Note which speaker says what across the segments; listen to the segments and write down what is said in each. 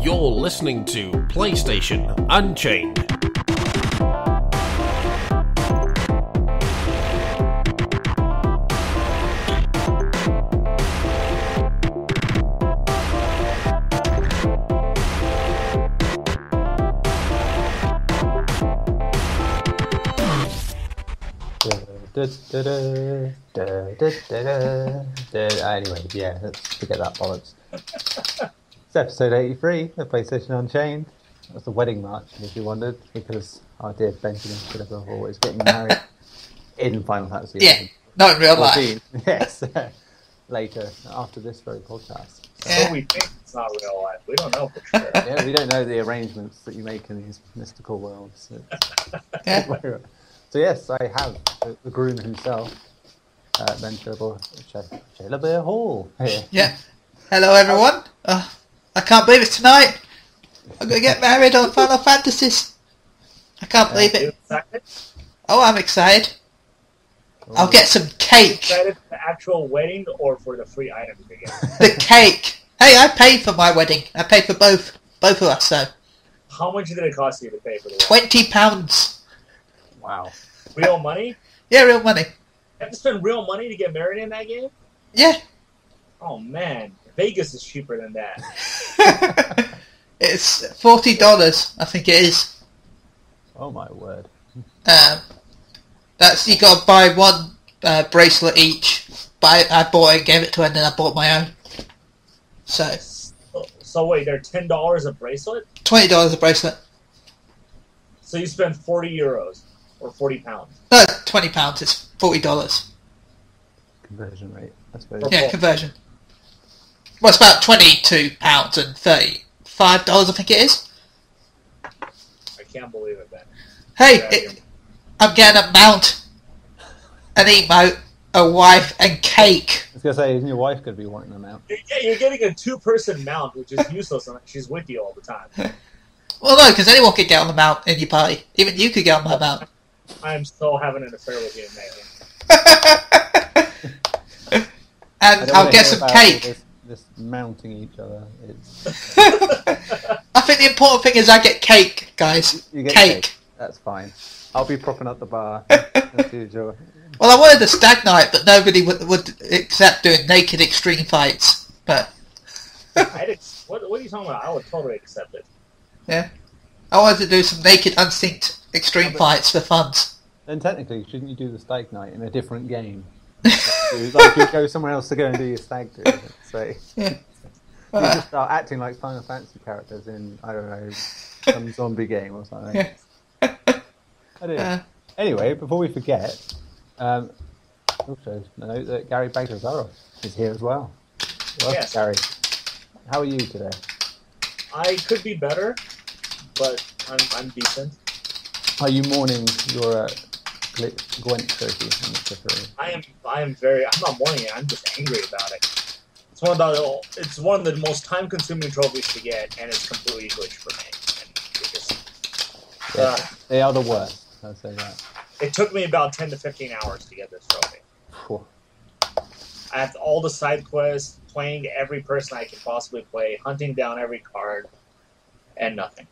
Speaker 1: You're listening to PlayStation Unchained.
Speaker 2: Anyway, yeah, let's forget that bollocks. It's episode 83 of PlayStation Unchained. That's the wedding march, if you wondered, because our dear Benjamin Shillabeer-Hall is getting married in Final Fantasy.
Speaker 3: Yeah, not in real life.
Speaker 2: Yes, later, after this very podcast.
Speaker 4: So we think it's not real life. We don't know for sure.
Speaker 2: Yeah, we don't know the arrangements that you make in these mystical worlds. So yes, I have the groom himself, Ben Shillabeer-Hall here.
Speaker 3: Yeah. Hello, everyone. I can't believe it's tonight. I'm going to get married on Final Fantasies. I can't believe it. Oh, I'm excited. I'll get some cake.
Speaker 4: Excited for the actual wedding or for the free items we get?
Speaker 3: The cake. Hey, I paid for my wedding. I paid for both of us, so.
Speaker 4: How much did it cost you to pay for the wedding?
Speaker 3: £20.
Speaker 2: Wow.
Speaker 4: Real money?
Speaker 3: Yeah, real money.
Speaker 4: You have to spend real money to get married in that game?
Speaker 3: Yeah.
Speaker 4: Oh, man. Vegas is cheaper than that.
Speaker 3: It's $40, I think it is.
Speaker 2: Oh my word.
Speaker 3: That's, you got to buy one bracelet each. But I bought it, gave it to her, and then I bought my own. So
Speaker 4: wait, they're $10 a bracelet?
Speaker 3: $20 a bracelet.
Speaker 4: So you spend €40 or £40.
Speaker 3: No, £20. It's $40.
Speaker 2: Conversion rate, I suppose.
Speaker 3: Yeah, conversion. Well, it's about £22 and $35, I think it is.
Speaker 4: I can't believe it, Ben.
Speaker 3: Hey, I'm getting a mount, an emote, a wife, and cake.
Speaker 2: I was going to say, isn't your wife going to be wanting them out?
Speaker 4: Yeah, you're getting a two-person mount, which is useless unless she's with you all the time.
Speaker 3: Well, no, because anyone could get on the mount in your party. Even you could get on my mount.
Speaker 4: I'm still having an affair with you in that game.
Speaker 3: And I'll get some cake.
Speaker 2: This mounting each other is...
Speaker 3: I think the important thing is I get cake, guys.
Speaker 2: You get
Speaker 3: cake.
Speaker 2: That's fine. I'll be propping up the bar as usual.
Speaker 3: Well, I wanted a stag night, but nobody would accept doing naked extreme fights. But
Speaker 4: What are you talking about? I would totally accept it.
Speaker 3: yeah, I wanted to do some naked, unsynced extreme fights for funs.
Speaker 2: Then technically, shouldn't you do the stag night in a different game? Like you go somewhere else to go and do your stag do. So
Speaker 3: Yeah.
Speaker 2: you just start acting like Final Fantasy characters in, I don't know, some zombie game or something.
Speaker 3: Yeah.
Speaker 2: I don't know. Anyway, before we forget, also note that Garri Bagdasarov is here as well. Welcome,
Speaker 4: Yes.
Speaker 2: Garri. How are you today?
Speaker 4: I could be better, but I'm decent.
Speaker 2: Are you mourning your Gwent trophy on the Twitter?
Speaker 4: I'm not mourning it. I'm just angry about it. It's one of the most time-consuming trophies to get, and it's completely glitched for me. And
Speaker 2: They are the worst. I'll say that.
Speaker 4: it took me about 10 to 15 hours to get this trophy.
Speaker 2: Phew.
Speaker 4: I have all the side quests, playing every person I can possibly play, hunting down every card, and nothing.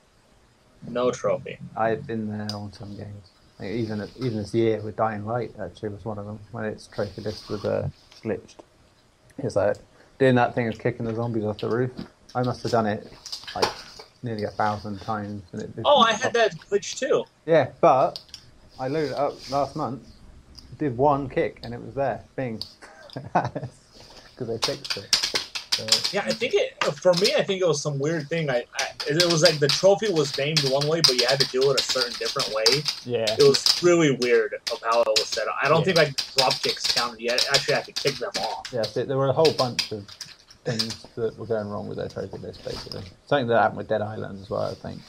Speaker 4: No trophy.
Speaker 2: I've been there on some games. Like even this year with Dying Light, actually, was one of them, when its trophy list was glitched. It's like doing that thing of kicking the zombies off the roof. I must have done it like nearly 1,000 times. And it
Speaker 4: Oh, I had that glitch too.
Speaker 2: Yeah, but I loaded it up last month, did one kick, and it was there. Bing. Because they fixed it. So,
Speaker 4: Yeah, I think it was some weird thing. It was like the trophy was named one way, but you had to do it a certain different way.
Speaker 2: yeah.
Speaker 4: It was really weird of how it was set up. I don't think like drop kicks counted yet. Actually, I had to kick them off.
Speaker 2: Yeah, so there were a whole bunch of things that were going wrong with their trophy list, basically. Something that happened with Dead Island as well, I think.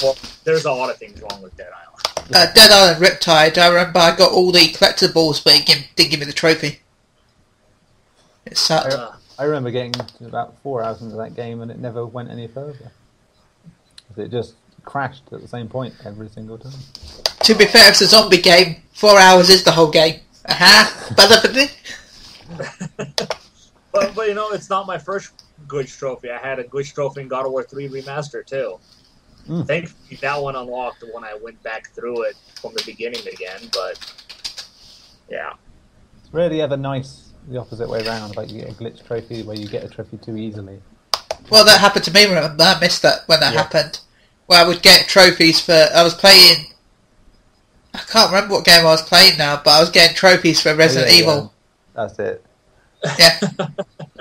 Speaker 4: Well, there's a lot of things wrong with Dead Island.
Speaker 3: Dead Island Riptide, I remember I got all the collectibles, but it didn't give me the trophy. It sucked.
Speaker 2: I remember getting to about 4 hours into that game and it never went any further. It just crashed at the same point every single time.
Speaker 3: To be fair, it's a zombie game. 4 hours is the whole game. Aha!
Speaker 4: But you know, it's not my first Glitch trophy. I had a glitch trophy in God of War 3 Remastered too. Thankfully, that one unlocked when I went back through it from the beginning again. But yeah,
Speaker 2: It's really ever nice the opposite way around. Like you get a glitch trophy where you get a trophy too easily.
Speaker 3: Well, that happened to me. Remember, I missed that when that happened. Where I would get trophies for. I was playing. I can't remember what game I was playing now, but I was getting trophies for Resident Evil.
Speaker 2: That's it.
Speaker 3: Yeah,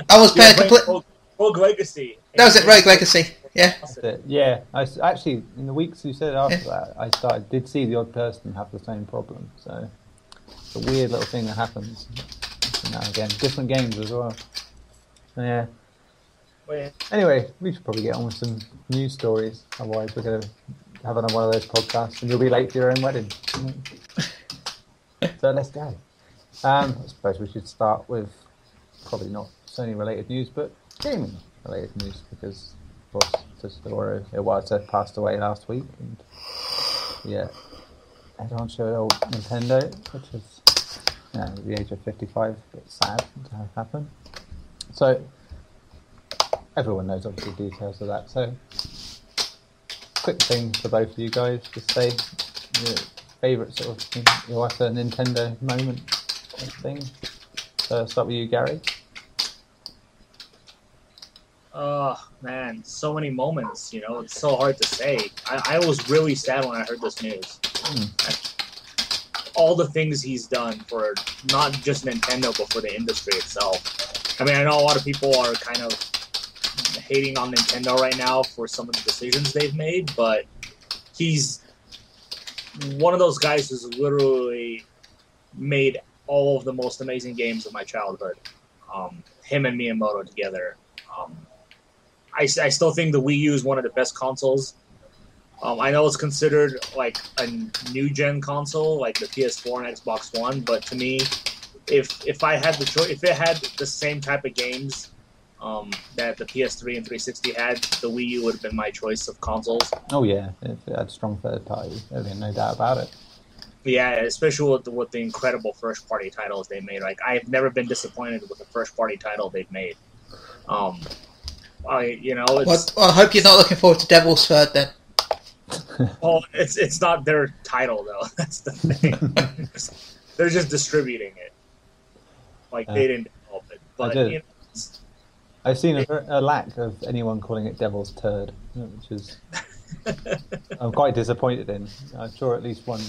Speaker 3: I was playing complete.
Speaker 4: Rogue Legacy.
Speaker 3: That was it, Rogue Legacy. Yeah.
Speaker 2: That's it. Yeah, actually in the weeks you said after that, I did see the odd person have the same problem. So it's a weird little thing that happens now and again. Different games as well. Yeah. Anyway, we should probably get on with some news stories. Otherwise, we're going to have another one of those podcasts, and you'll be late for your own wedding. So let's go. I suppose we should start with probably not Sony-related news, but gaming-related news, because of course Tesoro Iwata passed away last week, and everyone showed old Nintendo, which is at the age of 55, a bit sad to have happen. So everyone knows obviously details of that. So quick thing for both of you guys, just say your favourite sort of Iwata Nintendo moment thing. So I'll start with you, Garri.
Speaker 4: Oh man, so many moments, it's so hard to say. I was really sad when I heard this news. All the things he's done for not just Nintendo, but for the industry itself. I mean, I know a lot of people are kind of hating on Nintendo right now for some of the decisions they've made, but he's one of those guys who's literally made all of the most amazing games of my childhood. Him and Miyamoto together. I still think the Wii U is one of the best consoles. I know it's considered like a new gen console, like the PS4 and Xbox One, but to me, if I had the choice, if it had the same type of games that the PS3 and 360 had, the Wii U would have been my choice of consoles.
Speaker 2: Oh yeah, if it had strong third party, there's no doubt about it.
Speaker 4: Yeah, especially with the incredible first party titles they made. Like, I've never been disappointed with the first party title they've made. It's,
Speaker 3: I hope you're not looking forward to Devil's Third then.
Speaker 4: Well, it's not their title though. That's the thing. They're just distributing it. Like they didn't develop it. But
Speaker 2: I've seen a lack of anyone calling it Devil's Turd, which is I'm quite disappointed in. I'm sure at least one,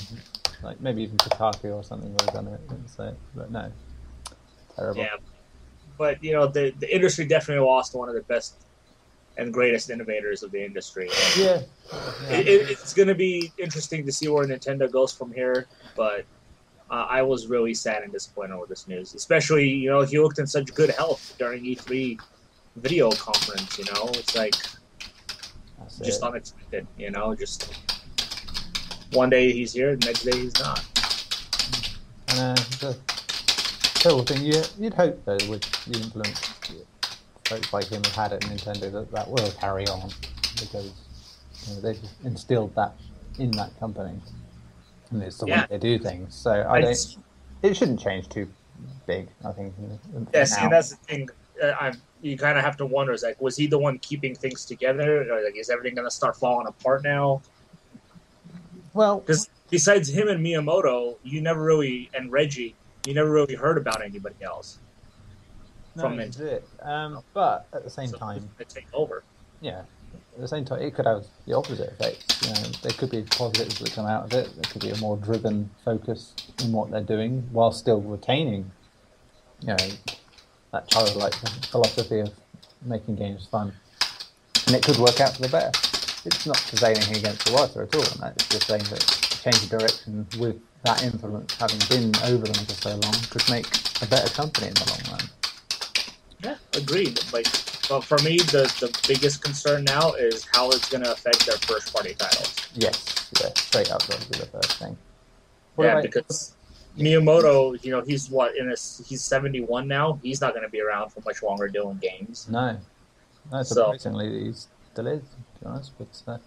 Speaker 2: like maybe even Kotaku or something would have done it and say it, but no, terrible.
Speaker 4: Yeah, but the industry definitely lost one of the best and greatest innovators of the industry.
Speaker 2: Yeah.
Speaker 4: It's going to be interesting to see where Nintendo goes from here, but I was really sad and disappointed with this news. Especially, he looked in such good health during E3 video conference, It's like, just unexpected, just one day he's here, the next day he's not.
Speaker 2: And the terrible thing, you'd hope, though, with the influence folks like him have had at Nintendo, that will carry on, because they've instilled that in that company. And it's the way they do things. So it shouldn't change too big, I think.
Speaker 4: Yes, and that's the thing. You kind of have to wonder, is like, was he the one keeping things together? Or like, is everything going to start falling apart now?
Speaker 2: Well,
Speaker 4: because besides him and Miyamoto, and Reggie, you never really heard about anybody else.
Speaker 2: No, that's it. But at the same time,
Speaker 4: it take over.
Speaker 2: Yeah. At the same time, it could have the opposite effect. There could be positives that come out of it. There could be a more driven focus in what they're doing, while still retaining, that childlike philosophy of making games fun. And it could work out for the better. It's not to say anything against the writer at all, and that. It's just saying that change of direction with that influence having been over them for so long could make a better company in the long run.
Speaker 4: Yeah, agreed. But for me, the biggest concern now is how it's going to affect their first-party titles.
Speaker 2: Yes, straight up, that would be the first thing.
Speaker 4: Because Miyamoto, he's 71 now. He's not going to be around for much longer doing games.
Speaker 2: No, surprisingly, he still is, to be honest. But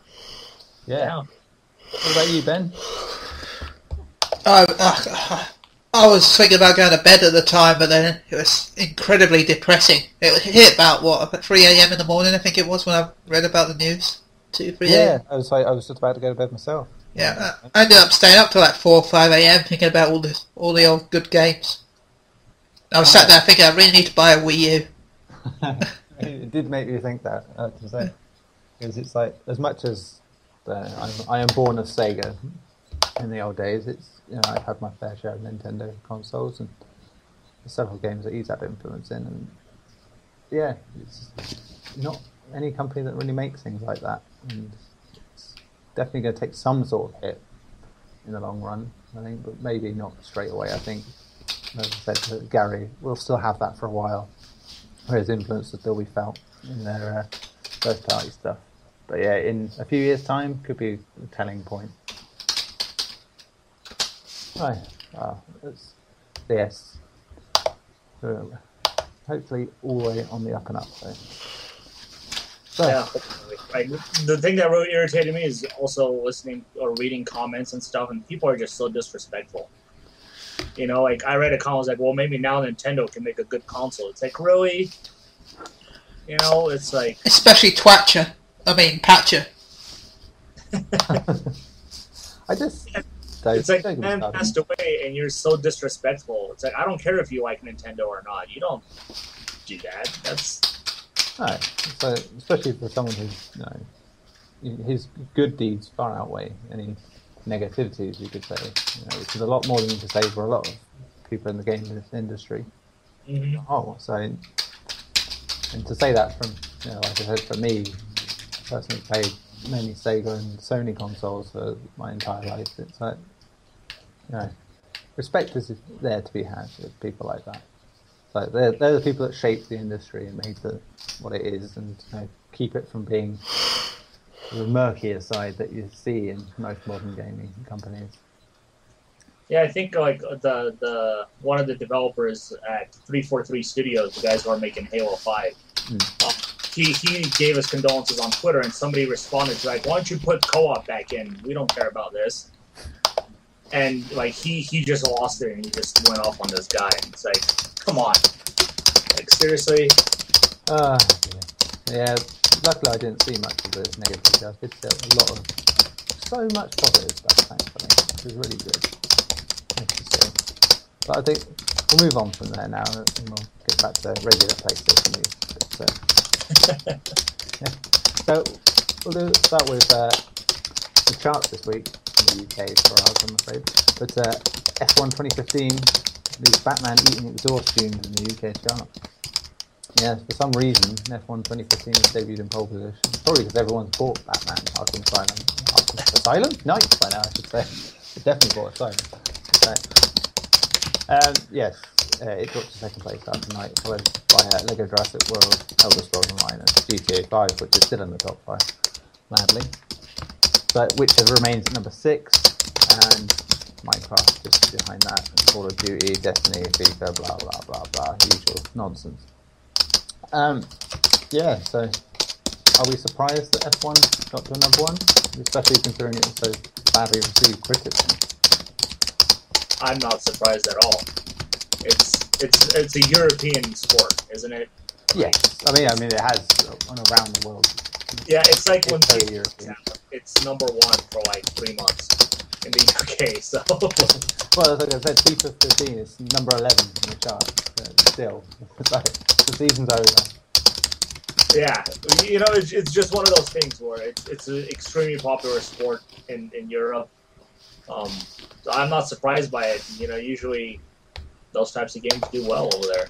Speaker 2: yeah. What about you, Ben?
Speaker 3: I I was thinking about going to bed at the time, but then it was incredibly depressing. It hit about 3 a.m. in the morning, I think it was, when I read about the news. 2, 3 a.m.
Speaker 2: I was just about to go to bed myself.
Speaker 3: Yeah, I ended up staying up till like 4 or 5 a.m. thinking about all the old good games. I was sat there thinking I really need to buy a Wii U.
Speaker 2: It did make me think that, I have to say. Because it's like, as much as I am born of Sega in the old days, it's, I've had my fair share of Nintendo consoles, and there's several games that he's had influence in, and yeah, it's not any company that really makes things like that, and it's definitely going to take some sort of hit in the long run, I think, but maybe not straight away. I think, as I said, Garri will still have that for a while, where his influence will still be felt in their first party stuff. But yeah, in a few years' time, could be a telling point. Right. Yes. Hopefully, all the way on the up and up. So.
Speaker 4: Yeah, like, the thing that really irritated me is also listening or reading comments and stuff, and people are just so disrespectful. Like, I read a comment like, well, maybe now Nintendo can make a good console. It's like, really? It's like...
Speaker 3: Especially Patcher.
Speaker 2: I just...
Speaker 4: It's like, man passed away and you're so disrespectful. It's like, I don't care if you like Nintendo or not. You don't do that. That's...
Speaker 2: No. So, especially for someone who's, his good deeds far outweigh any negativities, you could say. Which is a lot more than you can say for a lot of people in the game industry.
Speaker 4: Mm-hmm.
Speaker 2: Oh, so... And to say that from, like I said, for me, personally played many Sega and Sony consoles for my entire life. It's like, respect is there to be had with people like that. So they're the people that shaped the industry and made it what it is, and keep it from being the murkier side that you see in most modern gaming companies.
Speaker 4: Yeah, I think like the one of the developers at 343 Studios, the guys who are making Halo 5, he gave us condolences on Twitter, and somebody responded to like, why don't you put co-op back in? We don't care about this. And like he just lost it, and he just went off on this guy. And it's like, come on, like seriously.
Speaker 2: Yeah. Luckily, I didn't see much of the negative stuff. It's so much positive stuff. Thankfully, which was really good. Nice to see. But I think we'll move on from there now, and we'll get back to regular PlayStation news. Yeah. So we'll start with the charts this week in the UK for us, I'm afraid. But F1 2015 leaves Batman eating exhaust fumes in the UK chart. Yeah, for some reason, F1 2015 was debuted in pole position. Probably because everyone's bought Batman Arkham Asylum? Nice by now, I should say. They definitely bought Asylum. Yes, it got to second place after night, followed by Lego Jurassic World, Elder Scrolls Online, and GTA 5, which is still in the top 5, madly. But Witcher remains at number 6, and Minecraft just behind that, and Call of Duty, Destiny, FIFA, blah blah blah blah, usual nonsense. Yeah, so are we surprised that F1 got to number 1, especially considering it was so badly received critically?
Speaker 4: I'm not surprised at all. It's a European sport, isn't it?
Speaker 2: Yes, I mean it has around the world.
Speaker 4: Yeah, it's like when
Speaker 2: European.
Speaker 4: It's number 1 for like 3 months in the UK. So
Speaker 2: well, like I said, FIFA 15 is number 11 in the chart. Still, it's like the season's over.
Speaker 4: Yeah, it's just one of those things where it's an extremely popular sport in Europe. So I'm not surprised by it. Usually those types of games do well over there.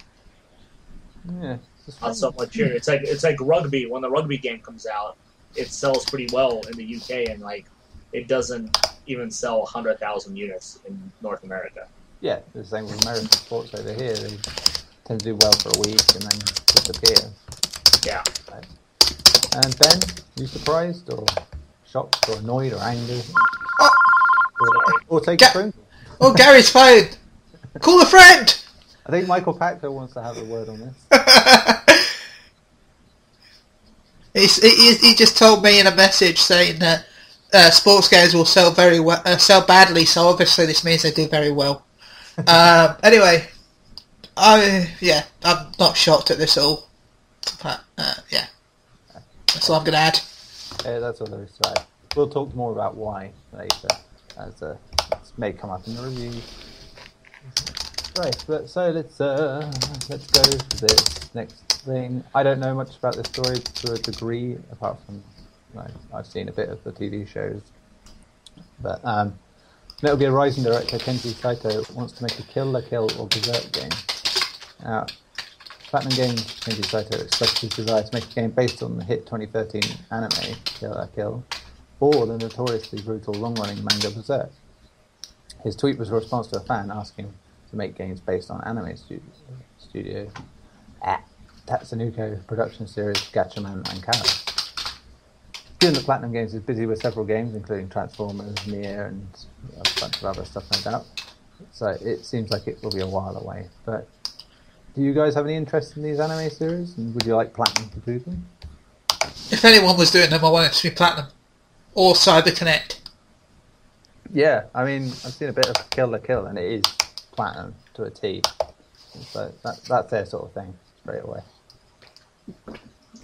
Speaker 2: Yeah,
Speaker 4: not so much here. It's like rugby. When the rugby game comes out, it sells pretty well in the UK, and like it doesn't even sell 100,000 units in North America.
Speaker 2: Yeah, the same with American sports over here. They tend to do well for a week and then disappear.
Speaker 4: Yeah.
Speaker 2: And Ben, you surprised or shocked or annoyed or angry? Or take a phone?
Speaker 3: Oh, Gary's phone! Call a friend!
Speaker 2: I think Michael Pachter wants to have a word on this.
Speaker 3: He just told me in a message saying that sports games will sell very well, sell badly. So obviously this means they do very well. Anyway, I'm not shocked at this all. But, yeah. That's all I'm going to add.
Speaker 2: Yeah, that's all there is to add. We'll talk more about why later, as it may come up in the review. Right, so let's go to this next thing. I don't know much about this story to a degree, apart from I've seen a bit of the TV shows. But Metal Gear Rising director Kenji Saito wants to make a Kill la Kill or Berserk game. Now, Platinum Games Kenji Saito expressed his desire to make a game based on the hit 2013 anime Kill la Kill, or the notoriously brutal long-running manga Berserk. His tweet was a response to a fan asking to make games based on anime studio Tatsunoko production series Gatchaman and Kara. Given that Platinum Games is busy with several games, including Transformers, Nier, and a bunch of other stuff, no doubt, so it seems like it will be a while away. But do you guys have any interest in these anime series, and would you like Platinum to do them?
Speaker 3: If anyone was doing them, I want it to be Platinum or CyberConnect.
Speaker 2: Yeah, I mean, I've seen a bit of Kill la Kill, and it is Platinum to a T. So that's their sort of thing, straight away.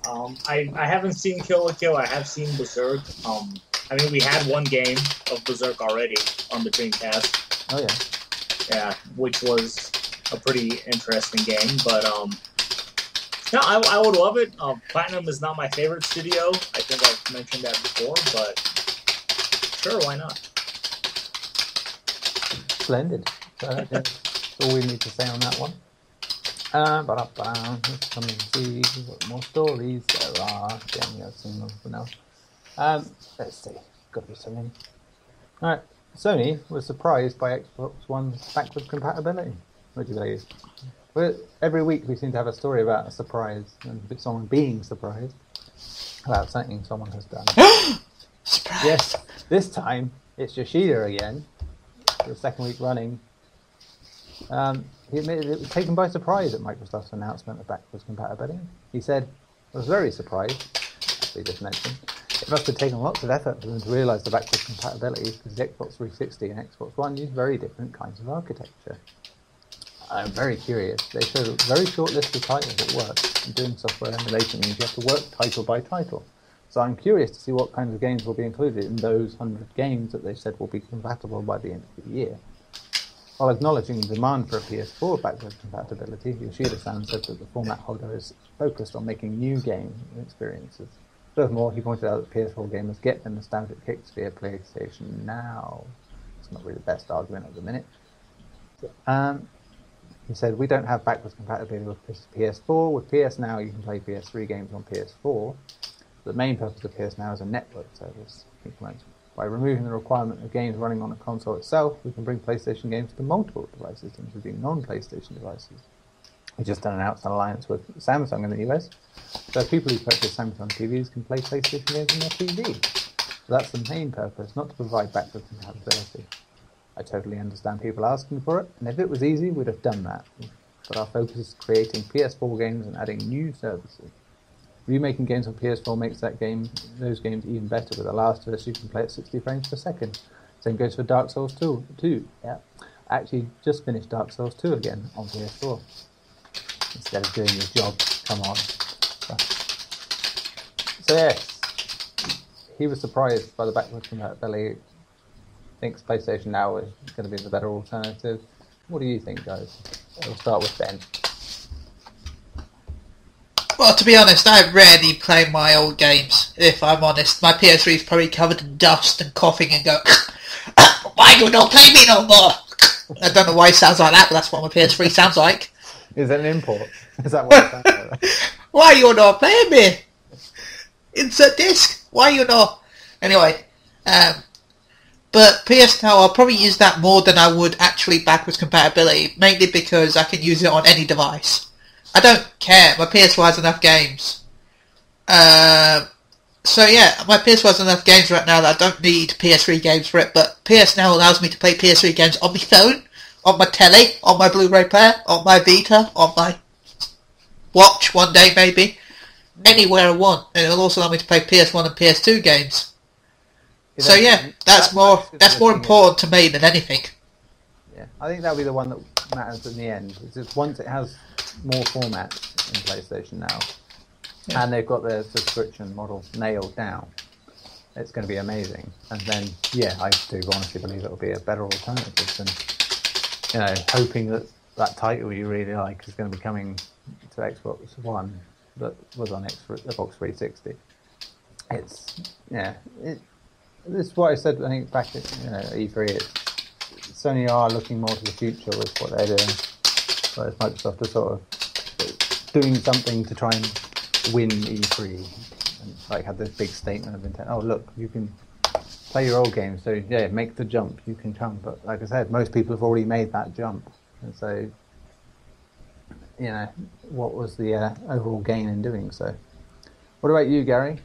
Speaker 4: I haven't seen Kill la Kill. I have seen Berserk. I mean, we had one game of Berserk already on the Dreamcast.
Speaker 2: Oh yeah.
Speaker 4: Yeah, which was a pretty interesting game. But no, I would love it. Platinum is not my favorite studio. I think I've mentioned that before, but sure, why not?
Speaker 2: Splendid. So that's all we need to say on that one. Let's come and see what more stories there are. Yeah, I've seen nothing else. Let's see. Got to be so many. Alright, Sony was surprised by Xbox One's backwards compatibility. What do you believe? Well, every week we seem to have a story about a surprise and someone being surprised about something someone has done.
Speaker 3: Surprise!
Speaker 2: Yes, this time it's Yoshida again, for the second week running. He admitted it was taken by surprise at Microsoft's announcement of backwards compatibility. He said, I was very surprised, as we just mentioned. It must have taken lots of effort for them to realise the backwards compatibility because the Xbox 360 and Xbox One use very different kinds of architecture. I'm very curious. They showed a very short list of titles at work, and doing software emulation means you have to work title by title. So I'm curious to see what kinds of games will be included in those 100 games that they said will be compatible by the end of the year. While acknowledging the demand for a PS4 backwards compatibility, Yoshida-san said that the format holder is focused on making new game experiences. Furthermore, he pointed out that PS4 gamers get the nostalgic kicks via PlayStation Now. It's not really the best argument at the minute. He said, we don't have backwards compatibility with PS4. With PS Now, you can play PS3 games on PS4. The main purpose of PS Now is a network service. By removing the requirement of games running on a console itself, we can bring PlayStation games to multiple devices, including non-PlayStation devices. We just announced an alliance with Samsung in the US, so people who purchase Samsung TVs can play PlayStation games on their TV. So that's the main purpose, not to provide backwards compatibility. I totally understand people asking for it, and if it was easy, we'd have done that. But our focus is creating PS4 games and adding new services. Remaking games on PS4 makes those games even better. With The Last of Us, you can play at 60 frames per second. Same goes for Dark Souls 2. Yeah, I actually just finished Dark Souls 2 again on PS4. Instead of doing your job, come on. So yes, he was surprised by the backwards compatibility. Thinks PlayStation Now is going to be the better alternative. What do you think, guys? We'll start with Ben.
Speaker 3: Well, to be honest, I rarely play my old games, if I'm honest. My PS3 is probably covered in dust and coughing and go, why do you not play me no more? I don't know why it sounds like that, but that's what my PS3 sounds like.
Speaker 2: Is it an import? Is that what it sounds like?
Speaker 3: Why you not playing me? Insert disc. Why you not? Anyway, but PS Now, I'll probably use that more than I would actually backwards compatibility, mainly because I can use it on any device. I don't care. My PS4 has enough games. So yeah, my PS4 has enough games right now that I don't need PS3 games for it, but PS Now allows me to play PS3 games on my phone, on my telly, on my Blu-ray player, on my Vita, on my watch one day maybe, anywhere I want. And it'll also allow me to play PS1 and PS2 games. So yeah, that's more important to me than anything.
Speaker 2: Yeah, I think that'll be the one that matters in the end. It's just once it has more formats in PlayStation now, and they've got their subscription model nailed down, it's going to be amazing. And then, yeah, I do honestly believe it'll be a better alternative than, hoping that that title you really like is going to be coming to Xbox One that was on Xbox 360. This is what I said, I think, back at E3. Sony are looking more to the future with what they're doing. Whereas Microsoft is sort of doing something to try and win E3. And had this big statement of intent. Oh, look, you can play your old games. So, yeah, make the jump. You can come. But like I said, most people have already made that jump. And so, what was the overall gain in doing so? What about you, Garri?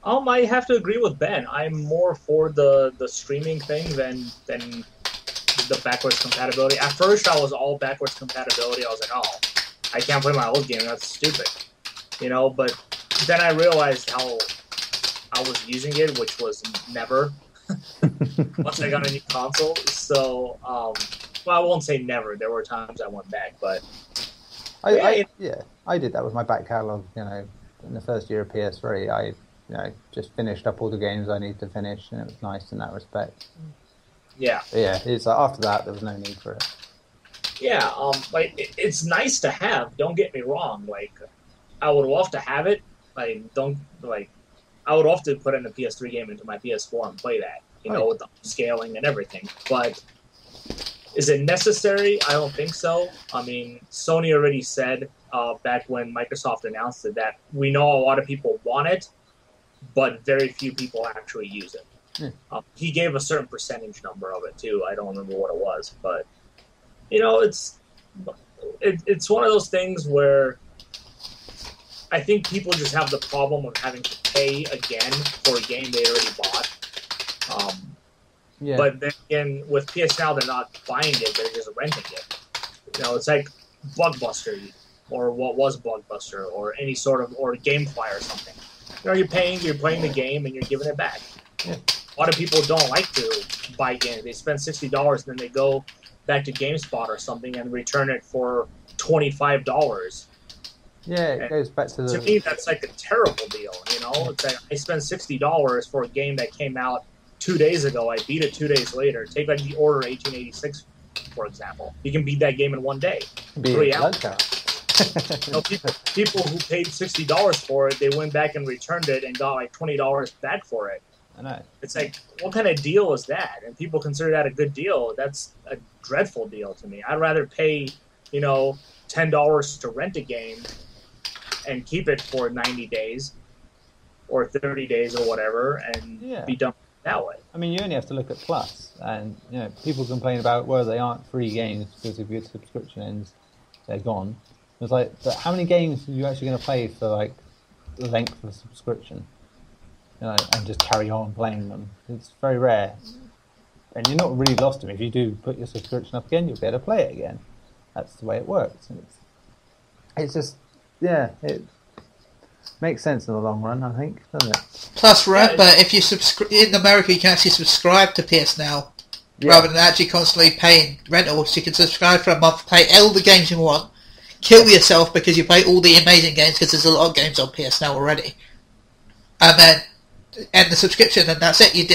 Speaker 4: I have to agree with Ben. I'm more for the streaming thing than the backwards compatibility. At first, I was all backwards compatibility. I was like, oh, I can't play my old game. That's stupid. But then I realized how I was using it, which was never once I got a new console. So, I won't say never. There were times I went back, but
Speaker 2: I did that with my back catalog. In the first year of PS3, I just finished up all the games I need to finish, and it was nice in that respect.
Speaker 4: Yeah.
Speaker 2: Yeah, it's after that there was no need for it.
Speaker 4: Yeah, it's nice to have. Don't get me wrong. I would love to have it. I would love to put in a PS3 game into my PS4 and play that. With the scaling and everything. But is it necessary? I don't think so. I mean, Sony already said back when Microsoft announced it that we know a lot of people want it, but very few people actually use it. He gave a certain percentage number of it too. I don't remember what it was, but it's one of those things where I think people just have the problem of having to pay again for a game they already bought. But then again, with PS Now, they're not buying it; they're just renting it. It's like Blockbuster, or what was Blockbuster, or any sort of, or GameFly or something. You're paying the game, and you're giving it back.
Speaker 2: Yeah.
Speaker 4: A lot of people don't like to buy games. They spend $60, and then they go back to GameSpot or something and return it for $25.
Speaker 2: Yeah, it goes back to
Speaker 4: To me, that's like a terrible deal. It's like I spent $60 for a game that came out 2 days ago. I beat it 2 days later. Take the Order 1886, for example. You can beat that game in 1 day. 3 hours. People who paid $60 for it, they went back and returned it and got $20 back for it.
Speaker 2: I know.
Speaker 4: It's like, what kind of deal is that? And people consider that a good deal. That's a dreadful deal to me. I'd rather pay, $10 to rent a game and keep it for 90 days or 30 days or whatever and be done that way.
Speaker 2: I mean, you only have to look at Plus, and people complain about they aren't free games because if your subscription ends, they're gone. It's like, but how many games are you actually going to play for the length of the subscription? And just carry on playing them. It's very rare, and you're not really lost them. If you do put your subscription up again, you'll be able to play it again. That's the way it works. And it's just, it makes sense in the long run, I think, doesn't it?
Speaker 3: Plus, remember, if you in America, you can actually subscribe to PS Now rather than actually constantly paying rentals. You can subscribe for a month, play all the games you want, kill yourself because you play all the amazing games because there's a lot of games on PS Now already, and then end the subscription, and that's it. You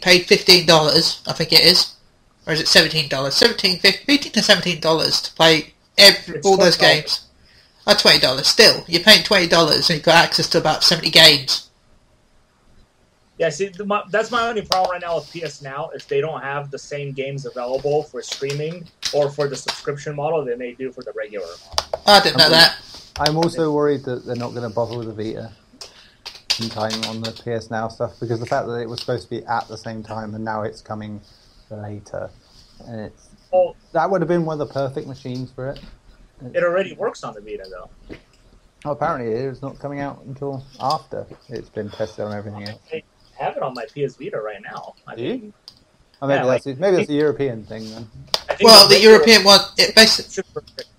Speaker 3: paid $15, I think it is, or is it $17? $15 to $17 to play all those games. $20 still. You're paying $20 and you've got access to about 70 games.
Speaker 4: Yeah, see, that's my only problem right now with PS Now is they don't have the same games available for streaming or for the subscription model than they do for the regular model.
Speaker 3: I didn't know that.
Speaker 2: I'm also worried that they're not going to bother with the Vita in time on the PS Now stuff, because the fact that it was supposed to be at the same time and now it's coming later, and that would have been one of the perfect machines for it.
Speaker 4: It already works on the Vita, though.
Speaker 2: Oh, apparently it's not coming out until after it's been tested on everything else.
Speaker 4: I have it on my PS Vita right now.
Speaker 2: Oh, maybe
Speaker 4: Yeah,
Speaker 2: maybe that's a European thing then.
Speaker 4: I think
Speaker 3: Well, the European one, it basically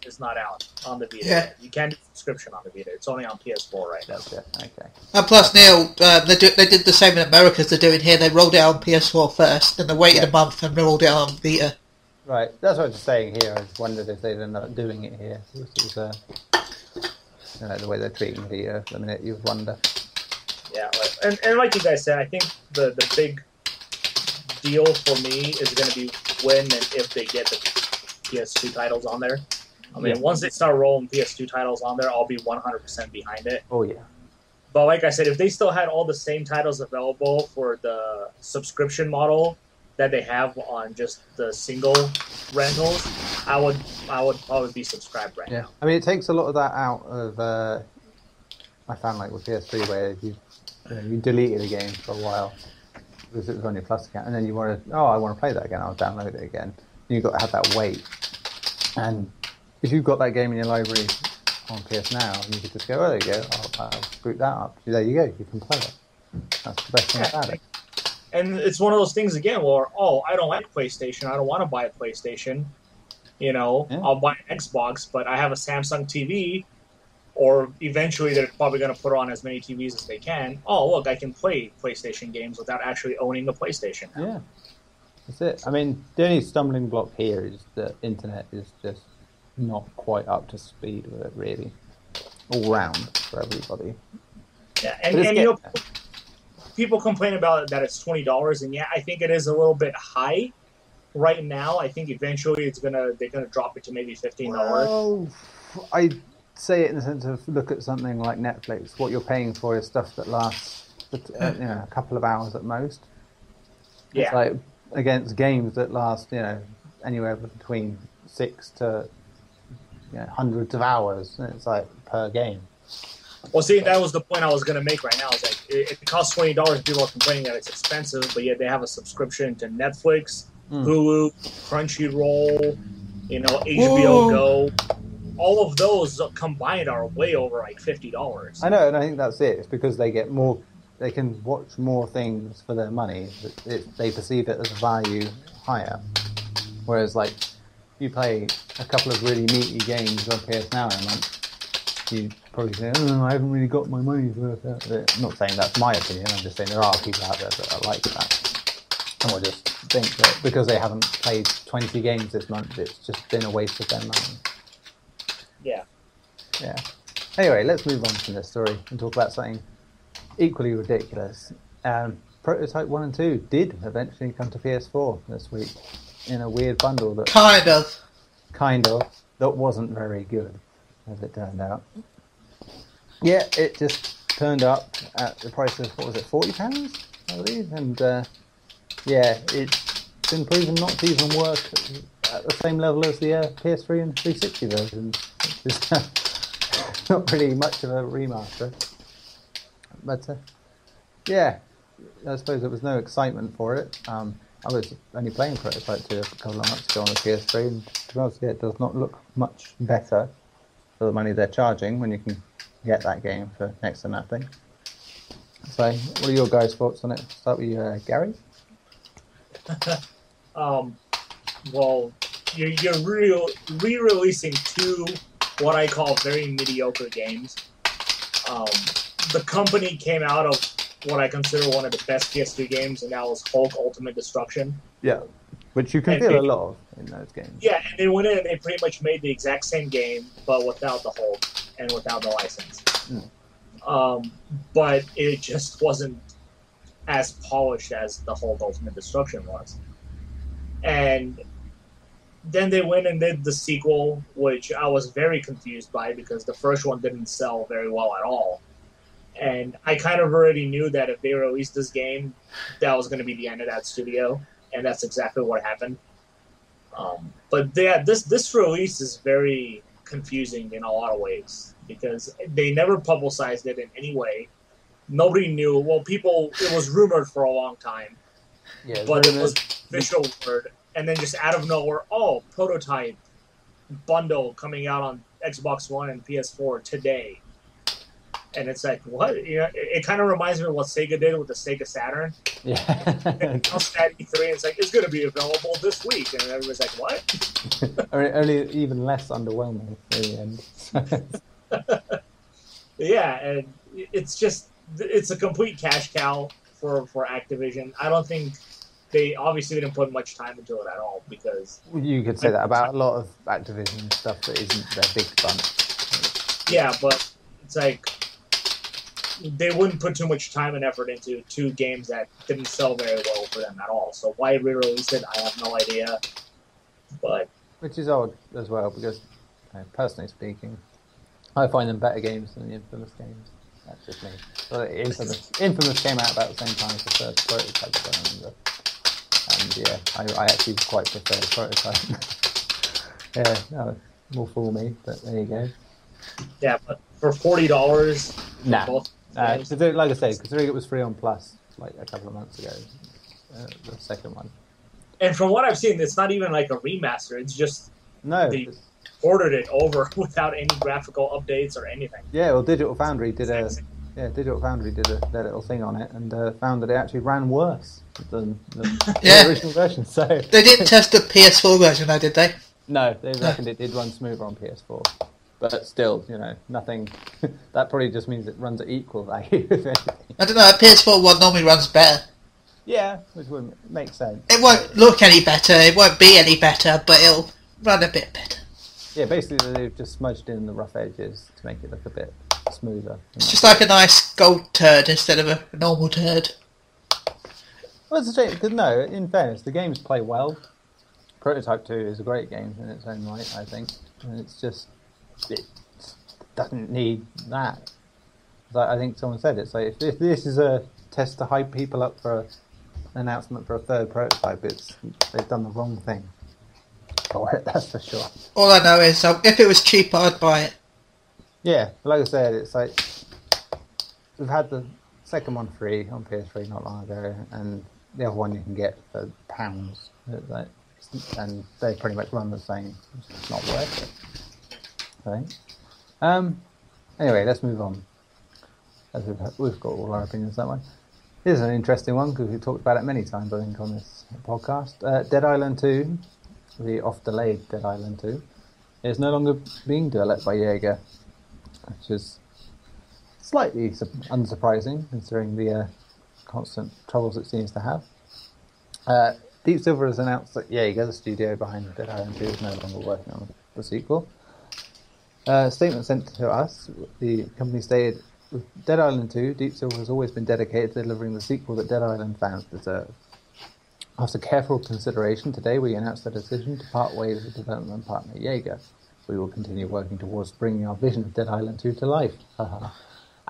Speaker 4: is not out on the Vita.
Speaker 3: Yeah.
Speaker 4: You can't do subscription on the Vita. It's only on PS4 right now.
Speaker 2: That's it. Okay.
Speaker 3: And plus, Neil, they did the same in America as they're doing here. They rolled it out on PS4 first, then they waited a month and rolled it out on Vita.
Speaker 2: Right, that's what I was saying here. I just wondered if they'd end up doing it here. This is the way they're treating Vita at the minute, you would wonder.
Speaker 4: Yeah, and like you guys said, I think the big deal for me is going to be when and if they get the PS2 titles on there. I mean, once they start rolling PS2 titles on there, I'll be 100% behind it.
Speaker 2: Oh, yeah.
Speaker 4: But like I said, if they still had all the same titles available for the subscription model that they have on just the single rentals, I would probably be subscribed right now.
Speaker 2: I mean, it takes a lot of that out of. I found like with PS3 where you deleted a game for a while because it was on your Plus account, and then you wanted, I want to play that again. I'll download it again. You've got to have that wait, and if you've got that game in your library on PS Now, you could just go, there you go, I'll boot that up. There you go, you can play it. That's the best thing about it.
Speaker 4: And it's one of those things again where, I don't like PlayStation. I don't want to buy a PlayStation. I'll buy an Xbox, but I have a Samsung TV, or eventually they're probably going to put on as many TVs as they can. Oh, look, I can play PlayStation games without actually owning a PlayStation.
Speaker 2: Yeah, that's it. I mean, the only stumbling block here is the internet is just not quite up to speed with it, really, all round for everybody.
Speaker 4: Yeah, and people complain about it, that it's $20, and I think it is a little bit high right now. I think eventually they're gonna drop it to maybe $15.
Speaker 2: Well, I say it in the sense of look at something like Netflix. What you're paying for is stuff that lasts, a couple of hours at most.
Speaker 4: Yeah.
Speaker 2: It's like against games that last, anywhere between 6 to hundreds of hours. It's like per game.
Speaker 4: Well, see, that was the point I was going to make right now. It's like it costs $20. People are complaining that it's expensive, but yet they have a subscription to Netflix, Hulu, Crunchyroll, HBO Go. All of those combined are way over like $50.
Speaker 2: I know, and I think that's it. It's because they get more. They can watch more things for their money. They perceive it as a value higher. Whereas, like, you play a couple of really meaty games on PS Now in a month, you probably say, I haven't really got my money's worth out of it. I'm not saying that's my opinion, I'm just saying there are people out there that are like that. And will just think that because they haven't played 20 games this month, it's just been a waste of their money. Yeah. Anyway, let's move on from this story and talk about something equally ridiculous. Prototype 1 and 2 did eventually come to PS4 this week in a weird bundle that... Kind of. That wasn't very good, as it turned out. Yeah, it just turned up at the price of, what was it, £40, I believe? And, it's been proven not to even work at the same level as the PS3 and 360 versions. It's not really much of a remaster. But, I suppose there was no excitement for it. I was only playing Prototype 2 a couple of months ago on the PS3, and to be honest, it does not look much better for the money they're charging when you can get that game for next to nothing. So, what are your guys' thoughts on it? Start with you, Garri?
Speaker 4: Well, you're re-releasing two what I call very mediocre games. The company came out of what I consider one of the best PS3 games, and that was Hulk Ultimate Destruction.
Speaker 2: Yeah, which you can feel a lot of in those games.
Speaker 4: Yeah, and they went in and they pretty much made the exact same game, but without the Hulk and without the license. But it just wasn't as polished as the Hulk Ultimate Destruction was. And then they went and did the sequel, which I was very confused by because the first one didn't sell very well at all. And I kind of already knew that if they released this game, that was going to be the end of that studio, and that's exactly what happened. But this release is very confusing in a lot of ways because they never publicized it in any way. Nobody knew. Well, it was rumored for a long time, but it was official word. And then just out of nowhere, Prototype bundle coming out on Xbox One and PS4 today. And it's like, what? You know, it kind of reminds me of what Sega did with the Sega Saturn.
Speaker 2: Yeah.
Speaker 4: Announced at E3, and it's like, it's going to be available this week. And everybody's like, what?
Speaker 2: Only even less underwhelming in the end.
Speaker 4: Yeah, and it's just, it's a complete cash cow for Activision. I don't think they obviously didn't put much time into it at all, because...
Speaker 2: You could say that about a lot of Activision stuff that isn't their big fun.
Speaker 4: Yeah, but it's like, they wouldn't put too much time and effort into two games that didn't sell very well for them at all. So why re-release it, I have no idea. But
Speaker 2: which is odd as well, because personally speaking, I find them better games than the Infamous games. That's just me. But Infamous came out about the same time as the first prototype, if I remember. And yeah, I actually quite prefer the prototype. Yeah, no, more for me, but there you go.
Speaker 4: Yeah, but for $40,
Speaker 2: nah.
Speaker 4: both
Speaker 2: Like I say, considering it was free on Plus like a couple of months ago, the second one.
Speaker 4: And from what I've seen, it's not even like a remaster. It's just they ordered it over without any graphical updates or anything.
Speaker 2: Yeah, well, Digital Foundry did their little thing on it and found that it actually ran worse than the original version. So
Speaker 3: they didn't test the PS4 version, though, did they?
Speaker 2: No, they reckoned it did run smoother on PS4. But still, nothing. That probably just means it runs at equal value. If anything.
Speaker 3: I don't know. A PS4 one normally runs better.
Speaker 2: Yeah, which would make sense.
Speaker 3: It won't look any better. It won't be any better, but it'll run a bit better.
Speaker 2: Yeah, basically they've just smudged in the rough edges to make it look a bit smoother.
Speaker 3: It's just like a nice gold turd instead of a normal turd.
Speaker 2: Well, it's a shame, because no, in fairness, the games play well. Prototype 2 is a great game in its own right, I think. And it's just, it doesn't need that. Like I think someone said, it's like, if this is a test to hype people up for an announcement for a third prototype, they've done the wrong thing. That's for sure.
Speaker 3: All I know is if it was cheaper, I'd buy it.
Speaker 2: Yeah, like I said, it's like we've had the second one free on PS3 not long ago, and the other one you can get for £. And they pretty much run the same. It's not worth it, I think. Anyway, let's move on. As we've got all our opinions that way. Here's an interesting one because we've talked about it many times, I think, on this podcast. Dead Island 2. The oft-delayed Dead Island 2 is no longer being developed by Jaeger, which is slightly unsurprising considering the constant troubles it seems to have. Deep Silver has announced that Jaeger, the studio behind Dead Island 2, is no longer working on the sequel. A statement sent to us, the company stated, with Dead Island 2, Deep Silver has always been dedicated to delivering the sequel that Dead Island fans deserve. After careful consideration, today we announced the decision to part ways with development partner Jaeger. We will continue working towards bringing our vision of Dead Island 2 to life,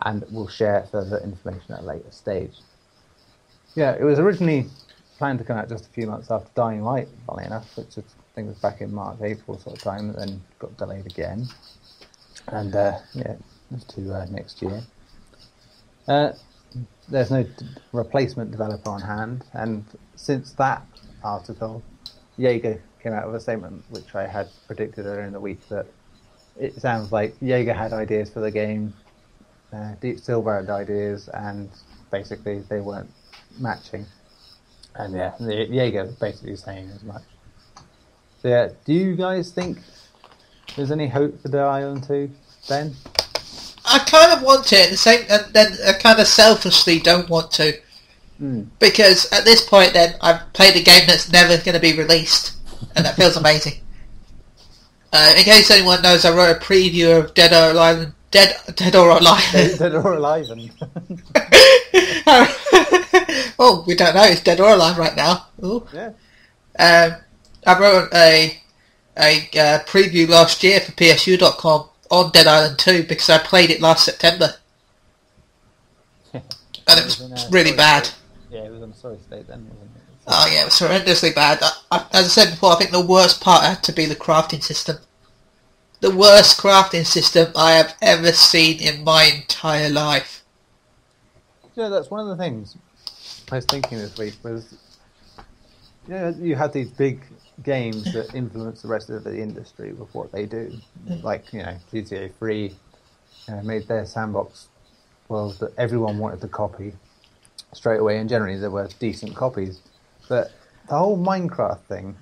Speaker 2: and we'll share further information at a later stage. Yeah, it was originally planned to come out just a few months after Dying Light, funnily enough, which I think was back in March, April sort of time, and then got delayed again. And it was to next year. There's no replacement developer on hand, and since that article, Jaeger came out with a statement which I had predicted earlier in the week that it sounds like Jaeger had ideas for the game, Deep Silver had ideas, and basically they weren't matching. And yeah, Jaeger basically saying as much. So yeah, do you guys think there's any hope for Dead Island 2, Ben?
Speaker 3: I kind of want it, and then I kind of selfishly don't want to. Because at this point then, I've played a game that's never going to be released, and that feels amazing. In case anyone knows, I wrote a preview of Dead or Alive. Dead or Alive. Oh, we don't know, it's Dead or Alive right now. Ooh. Yeah. I wrote a preview last year for PSU.com on Dead Island 2 because I played it last September. And it was really bad.
Speaker 2: Yeah, it was on a sorry state then, wasn't it?
Speaker 3: Oh yeah, it was horrendously bad. As I said before, I think the worst part had to be the crafting system. The worst crafting system I have ever seen in my entire life.
Speaker 2: Yeah, that's one of the things I was thinking this week was, you had these big games that influence the rest of the industry with what they do. Like, GTA 3 made their sandbox well, that everyone wanted to copy straight away, and generally there were decent copies. But the whole Minecraft thing,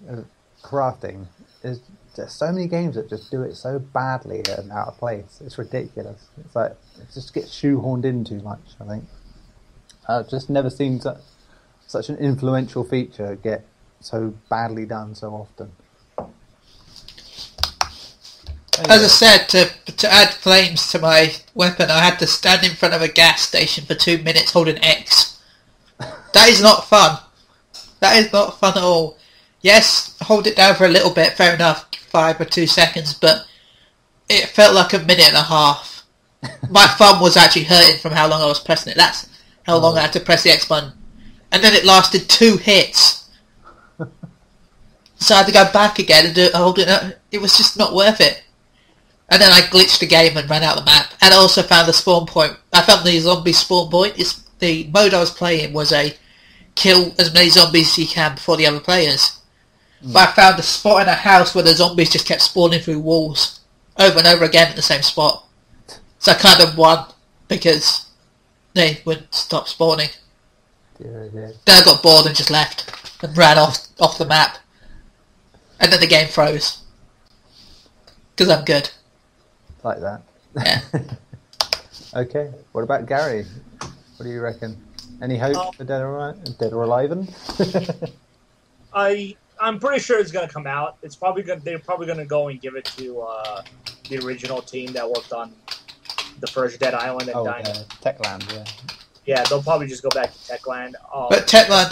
Speaker 2: crafting, is there's so many games that just do it so badly and out of place. It's ridiculous. It's like it just gets shoehorned in too much, I think. I've just never seen such an influential feature get so badly done so often.
Speaker 3: As I said, to add flames to my weapon, I had to stand in front of a gas station for 2 minutes holding X. That is not fun. That is not fun at all. Yes, hold it down for a little bit, fair enough, 5 or 2 seconds, but it felt like a minute and a half. My thumb was actually hurting from how long I was pressing it. That's how long I had to press the X button. And then it lasted 2 hits. So I had to go back again and hold it up. It was just not worth it. And then I glitched the game and ran out the map. And I also found the spawn point. I found the zombie spawn point. The mode I was playing was a kill as many zombies as you can before the other players. But I found a spot in a house where the zombies just kept spawning through walls over and over again at the same spot. So I kind of won because they wouldn't stop spawning.
Speaker 2: Yeah.
Speaker 3: Then I got bored and just left and ran off the map. And then the game froze. Because I'm good.
Speaker 2: Like that.
Speaker 3: Yeah.
Speaker 2: Okay, what about Garri? What do you reckon? Any hope for Dead or Alive?
Speaker 4: I'm pretty sure it's gonna come out. It's probably they're probably gonna go and give it to the original team that worked on the first Dead Island and Dying.
Speaker 2: Techland, yeah.
Speaker 4: Yeah, they'll probably just go back to Techland.
Speaker 3: But Techland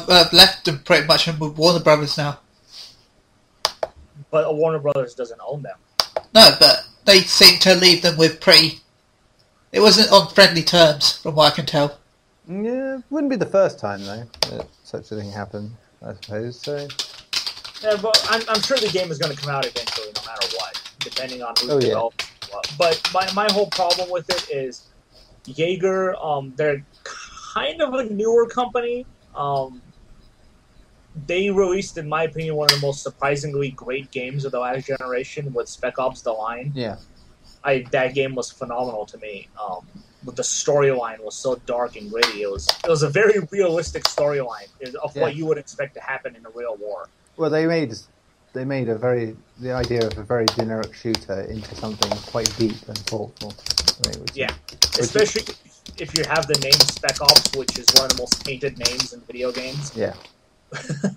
Speaker 3: have left them pretty much with Warner Brothers now.
Speaker 4: But Warner Brothers doesn't own them.
Speaker 3: No, but they seem to leave them with pretty... It wasn't on friendly terms, from what I can tell.
Speaker 2: Yeah, wouldn't be the first time, though, that such a thing happened, I suppose, so...
Speaker 4: Yeah, but I'm sure the game is going to come out eventually, no matter what, depending on who's developing what. But my whole problem with it is Jaeger, they're kind of a newer company. They released, in my opinion, one of the most surprisingly great games of the last generation with Spec Ops: The Line.
Speaker 2: Yeah.
Speaker 4: That game was phenomenal to me. But the storyline was so dark and gritty. It was a very realistic storyline of what you would expect to happen in a real war.
Speaker 2: Well, they made the idea of a very generic shooter into something quite deep and thoughtful.
Speaker 4: Especially if you have the name Spec Ops, which is one of the most painted names in video games.
Speaker 2: Yeah.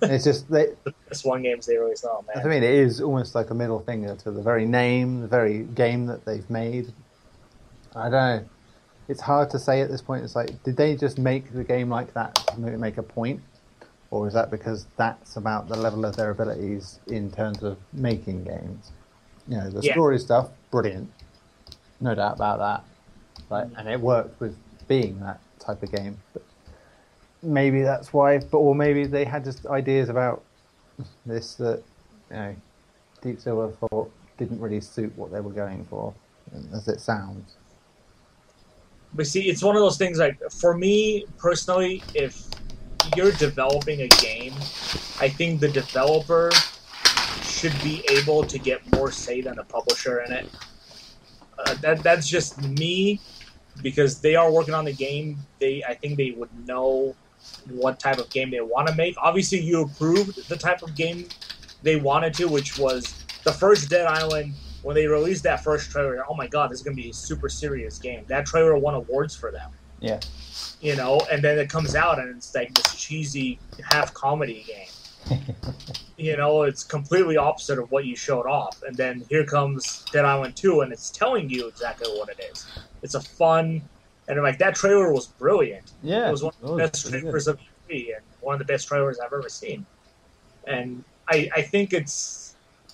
Speaker 2: It's just the
Speaker 4: best one games they released. Oh man!
Speaker 2: I mean, it is almost like a middle finger to the very name, the very game that they've made. I don't know. It's hard to say at this point. It's like, did they just make the game like that to make a point, or is that because that's about the level of their abilities in terms of making games? You know, the story stuff, brilliant, no doubt about that. Like, and it worked with being that type of game. But maybe that's why, or maybe they had just ideas about this that, you know, Deep Silver thought didn't really suit what they were going for, as it sounds.
Speaker 4: But see, it's one of those things, like, for me, personally, if you're developing a game, I think the developer should be able to get more say than the publisher in it. That's just me, because they are working on the game. I think they would know what type of game they want to make. Obviously, you approved the type of game they wanted to, which was the first Dead Island. When they released that first trailer, oh my god, this is going to be a super serious game. That trailer won awards for them.
Speaker 2: Yeah.
Speaker 4: You know, and then it comes out and it's like this cheesy half-comedy game. You know, it's completely opposite of what you showed off. And then here comes Dead Island 2, and it's telling you exactly what it is. It's a fun... And like, that trailer was brilliant.
Speaker 2: Yeah.
Speaker 4: It was one of the best trailers of E3, and one of the best trailers I've ever seen. And I think it's...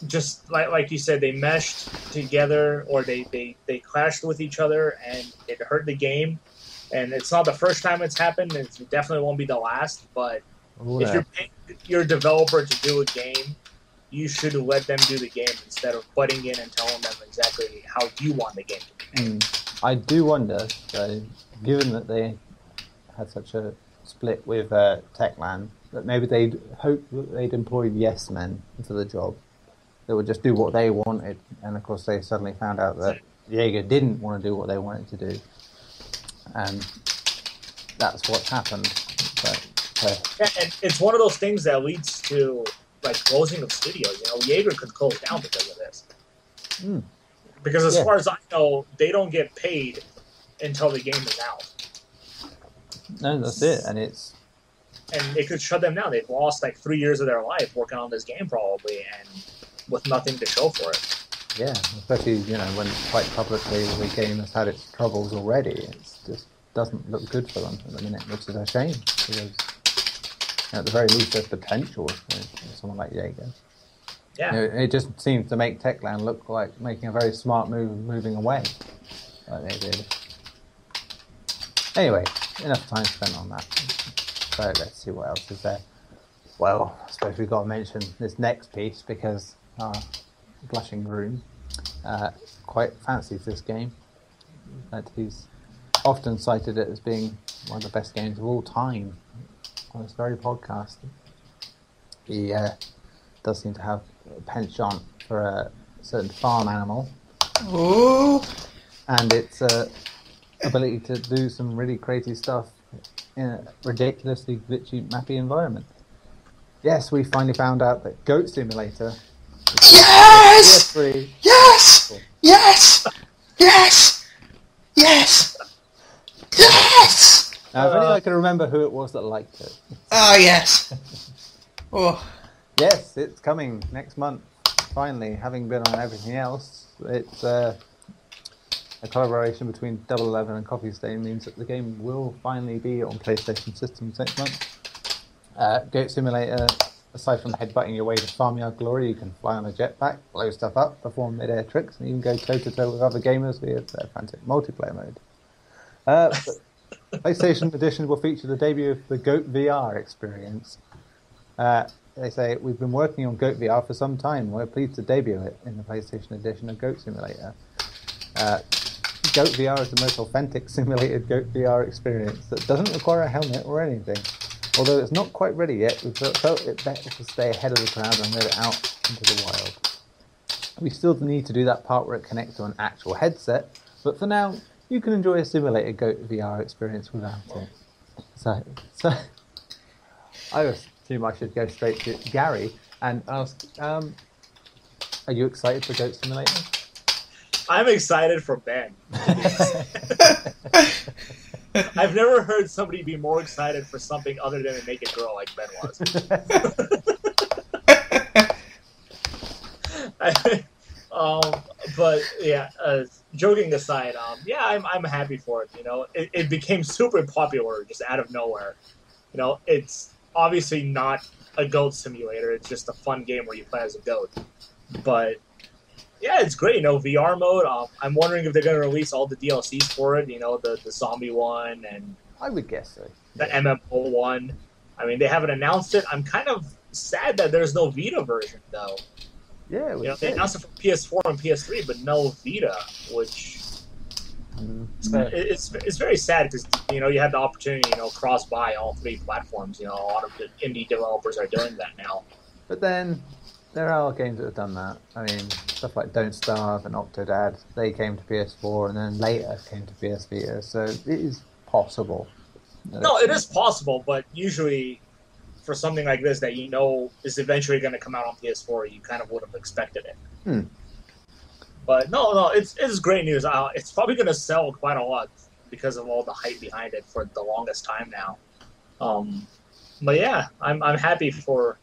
Speaker 4: just like you said, they meshed together, or they clashed with each other, and it hurt the game. And it's not the first time it's happened, and it definitely won't be the last. But if you're paying your developer to do a game, you should let them do the game instead of butting in and telling them exactly how you want the game to be made.
Speaker 2: I do wonder, though, given that they had such a split with Techland, that maybe they'd hoped that they'd employed yes men for the job. They would just do what they wanted, and of course they suddenly found out that Jaeger didn't want to do what they wanted to do. and that's what's happened.
Speaker 4: Yeah, and it's one of those things that leads to like closing of studios. Jaeger could close down because of this. Because as far as I know, they don't get paid until the game is out.
Speaker 2: No, that's it, and
Speaker 4: it could shut them down. They've lost like 3 years of their life working on this game probably, and with nothing to show for it.
Speaker 2: Yeah, especially when quite publicly the game has had its troubles already. It just doesn't look good for them at the minute, which is a shame because at the very least there's potential for someone like Jaeger.
Speaker 4: Yeah,
Speaker 2: it just seems to make Techland look like making a very smart move, moving away, like they did. Anyway, enough time spent on that. So let's see what else is there. Well, I suppose we've got to mention this next piece because our Blushing Groom quite fancies this game. That he's often cited it as being one of the best games of all time on this very podcast. He does seem to have a penchant for a certain farm animal.
Speaker 3: Ooh.
Speaker 2: And its ability to do some really crazy stuff in a ridiculously glitchy, mappy environment. Yes, we finally found out that Goat Simulator...
Speaker 3: Yes!
Speaker 2: PS3.
Speaker 3: Yes! Yes! Yes! Yes! Yes!
Speaker 2: Now, if only I can remember who it was that liked it.
Speaker 3: Oh, yes. Oh.
Speaker 2: Yes, it's coming next month. Finally, having been on everything else, it's a collaboration between Double 11 and Coffee Stain means that the game will finally be on PlayStation systems next month. Goat Simulator, aside from headbutting your way to farmyard glory, you can fly on a jetpack, blow stuff up, perform mid-air tricks, and even go toe-to-toe with other gamers via their frantic multiplayer mode. PlayStation Edition will feature the debut of the Goat VR experience. They say, we've been working on Goat VR for some time. We're pleased to debut it in the PlayStation Edition of Goat Simulator. Goat VR is the most authentic simulated Goat VR experience that doesn't require a helmet or anything. Although it's not quite ready yet, we felt it better to stay ahead of the crowd and let it out into the wild. We still need to do that part where it connects to an actual headset, but for now, you can enjoy a simulated Goat VR experience without it. So I assume I should go straight to Garri and ask, are you excited for Goat Simulator?
Speaker 4: I'm excited for Ben. I've never heard somebody be more excited for something other than a naked girl like Ben was. But yeah, joking aside, I'm happy for it. It became super popular just out of nowhere. It's obviously not a goat simulator. It's just a fun game where you play as a goat. But yeah, it's great. VR mode. I'm wondering if they're going to release all the DLCs for it. The zombie one and
Speaker 2: I would guess so.
Speaker 4: The MMO one. I mean, they haven't announced it. I'm kind of sad that there's no Vita version though.
Speaker 2: Yeah,
Speaker 4: they announced it for PS4 and PS3, but no Vita, which it's very sad because you have the opportunity cross buy all three platforms. A lot of the indie developers are doing that now.
Speaker 2: But then there are games that have done that. I mean, stuff like Don't Starve and Octodad, they came to PS4 and then later came to PS Vita, so it is possible.
Speaker 4: No, it is possible, but usually for something like this that is eventually going to come out on PS4, you kind of would have expected it. But no, it's great news. It's probably going to sell quite a lot because of all the hype behind it for the longest time now. But yeah, I'm happy for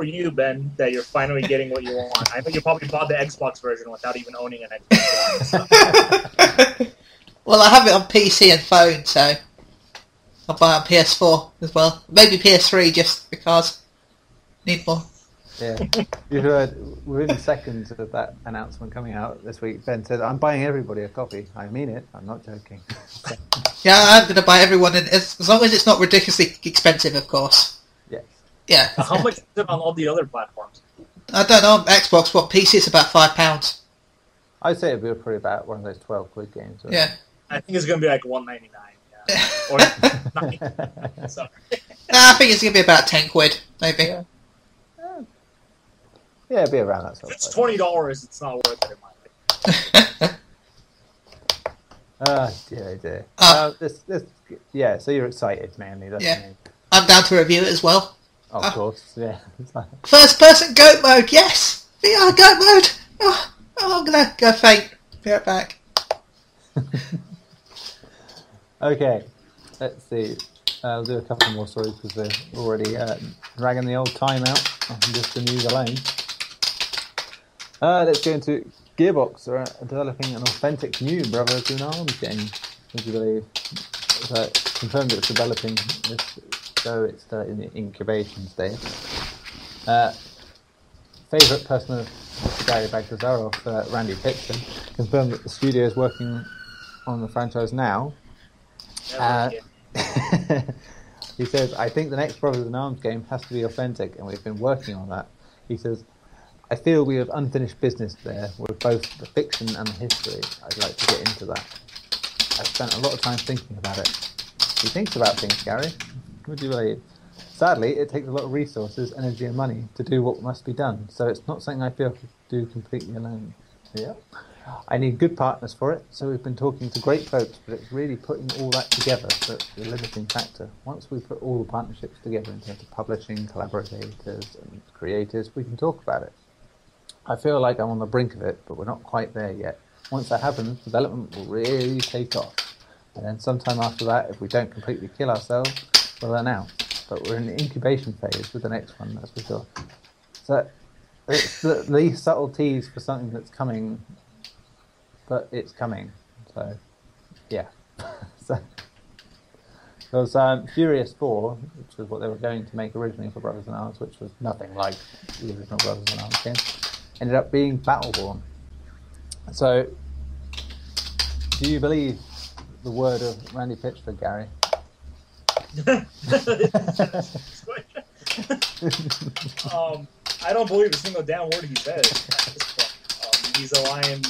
Speaker 4: you, Ben, that you're finally getting what you want. I know you probably bought the Xbox version without even owning an Xbox One.
Speaker 3: Well, I have it on PC and phone, so I'll buy it on PS4 as well. Maybe PS3 just because need more.
Speaker 2: Yeah, you heard within seconds of that announcement coming out this week, Ben said, "I'm buying everybody a copy." I mean it. I'm not joking.
Speaker 3: Yeah, I'm going to buy everyone, and as long as it's not ridiculously expensive, of course.
Speaker 2: Yes.
Speaker 3: Yeah.
Speaker 4: How much is it on all the other platforms?
Speaker 3: I don't know. Xbox, what PC? It's about £5.
Speaker 2: I'd say it'd be probably about one of those 12 quid games. Right?
Speaker 3: Yeah.
Speaker 4: I think it's going to be like $1.99. Yeah. Or 9. Sorry.
Speaker 3: I think it's going to be about 10 quid, maybe.
Speaker 2: Yeah. Yeah, it'd be around that sort
Speaker 4: If
Speaker 2: of
Speaker 4: it's
Speaker 2: price.
Speaker 4: $20, it's not worth it in my opinion.
Speaker 2: Dear, dear.
Speaker 3: Ah.
Speaker 2: Yeah, so you're excited, mainly. That's
Speaker 3: Yeah.
Speaker 2: me.
Speaker 3: I'm down to review it as well.
Speaker 2: Of course, yeah.
Speaker 3: First person goat mode, yes! VR goat mode! I'm gonna go faint. Be right back.
Speaker 2: Okay, let's see. I'll do a couple more stories because they're already dragging the old time out on just the news alone. Let's go into Gearbox. Are developing an authentic new Brothers in Arms game. Would you believe? Confirmed it's developing this, though it's still in the incubation stage. Favourite person of Garri Bagdasarov, Randy Pitchford, confirmed that the studio is working on the franchise now. He says, I think the next Brothers in Arms game has to be authentic, and we've been working on that. He says, I feel we have unfinished business there with both the fiction and the history. I'd like to get into that. I've spent a lot of time thinking about it. He thinks about things, Garri. Would you believe? Sadly, it takes a lot of resources, energy and money to do what must be done, so it's not something I feel I could do completely alone. Yeah. I need good partners for it, so we've been talking to great folks, but it's really putting all that together that's the limiting factor. Once we put all the partnerships together in terms of publishing, collaborators and creators, we can talk about it. I feel like I'm on the brink of it, but we're not quite there yet. Once that happens, development will really take off. And then sometime after that, if we don't completely kill ourselves, we'll announce. But we're in the incubation phase with the next one, that's for sure. So it's the subtleties for something that's coming, but it's coming. So, yeah. Because Furious 4, which was what they were going to make originally for Brothers in Arms, which was nothing like the original Brothers in Arms game, ended up being Battleborn. So, do you believe the word of Randy Pitchford, Garri?
Speaker 4: I don't believe a single damn word he says at this point. He's a lying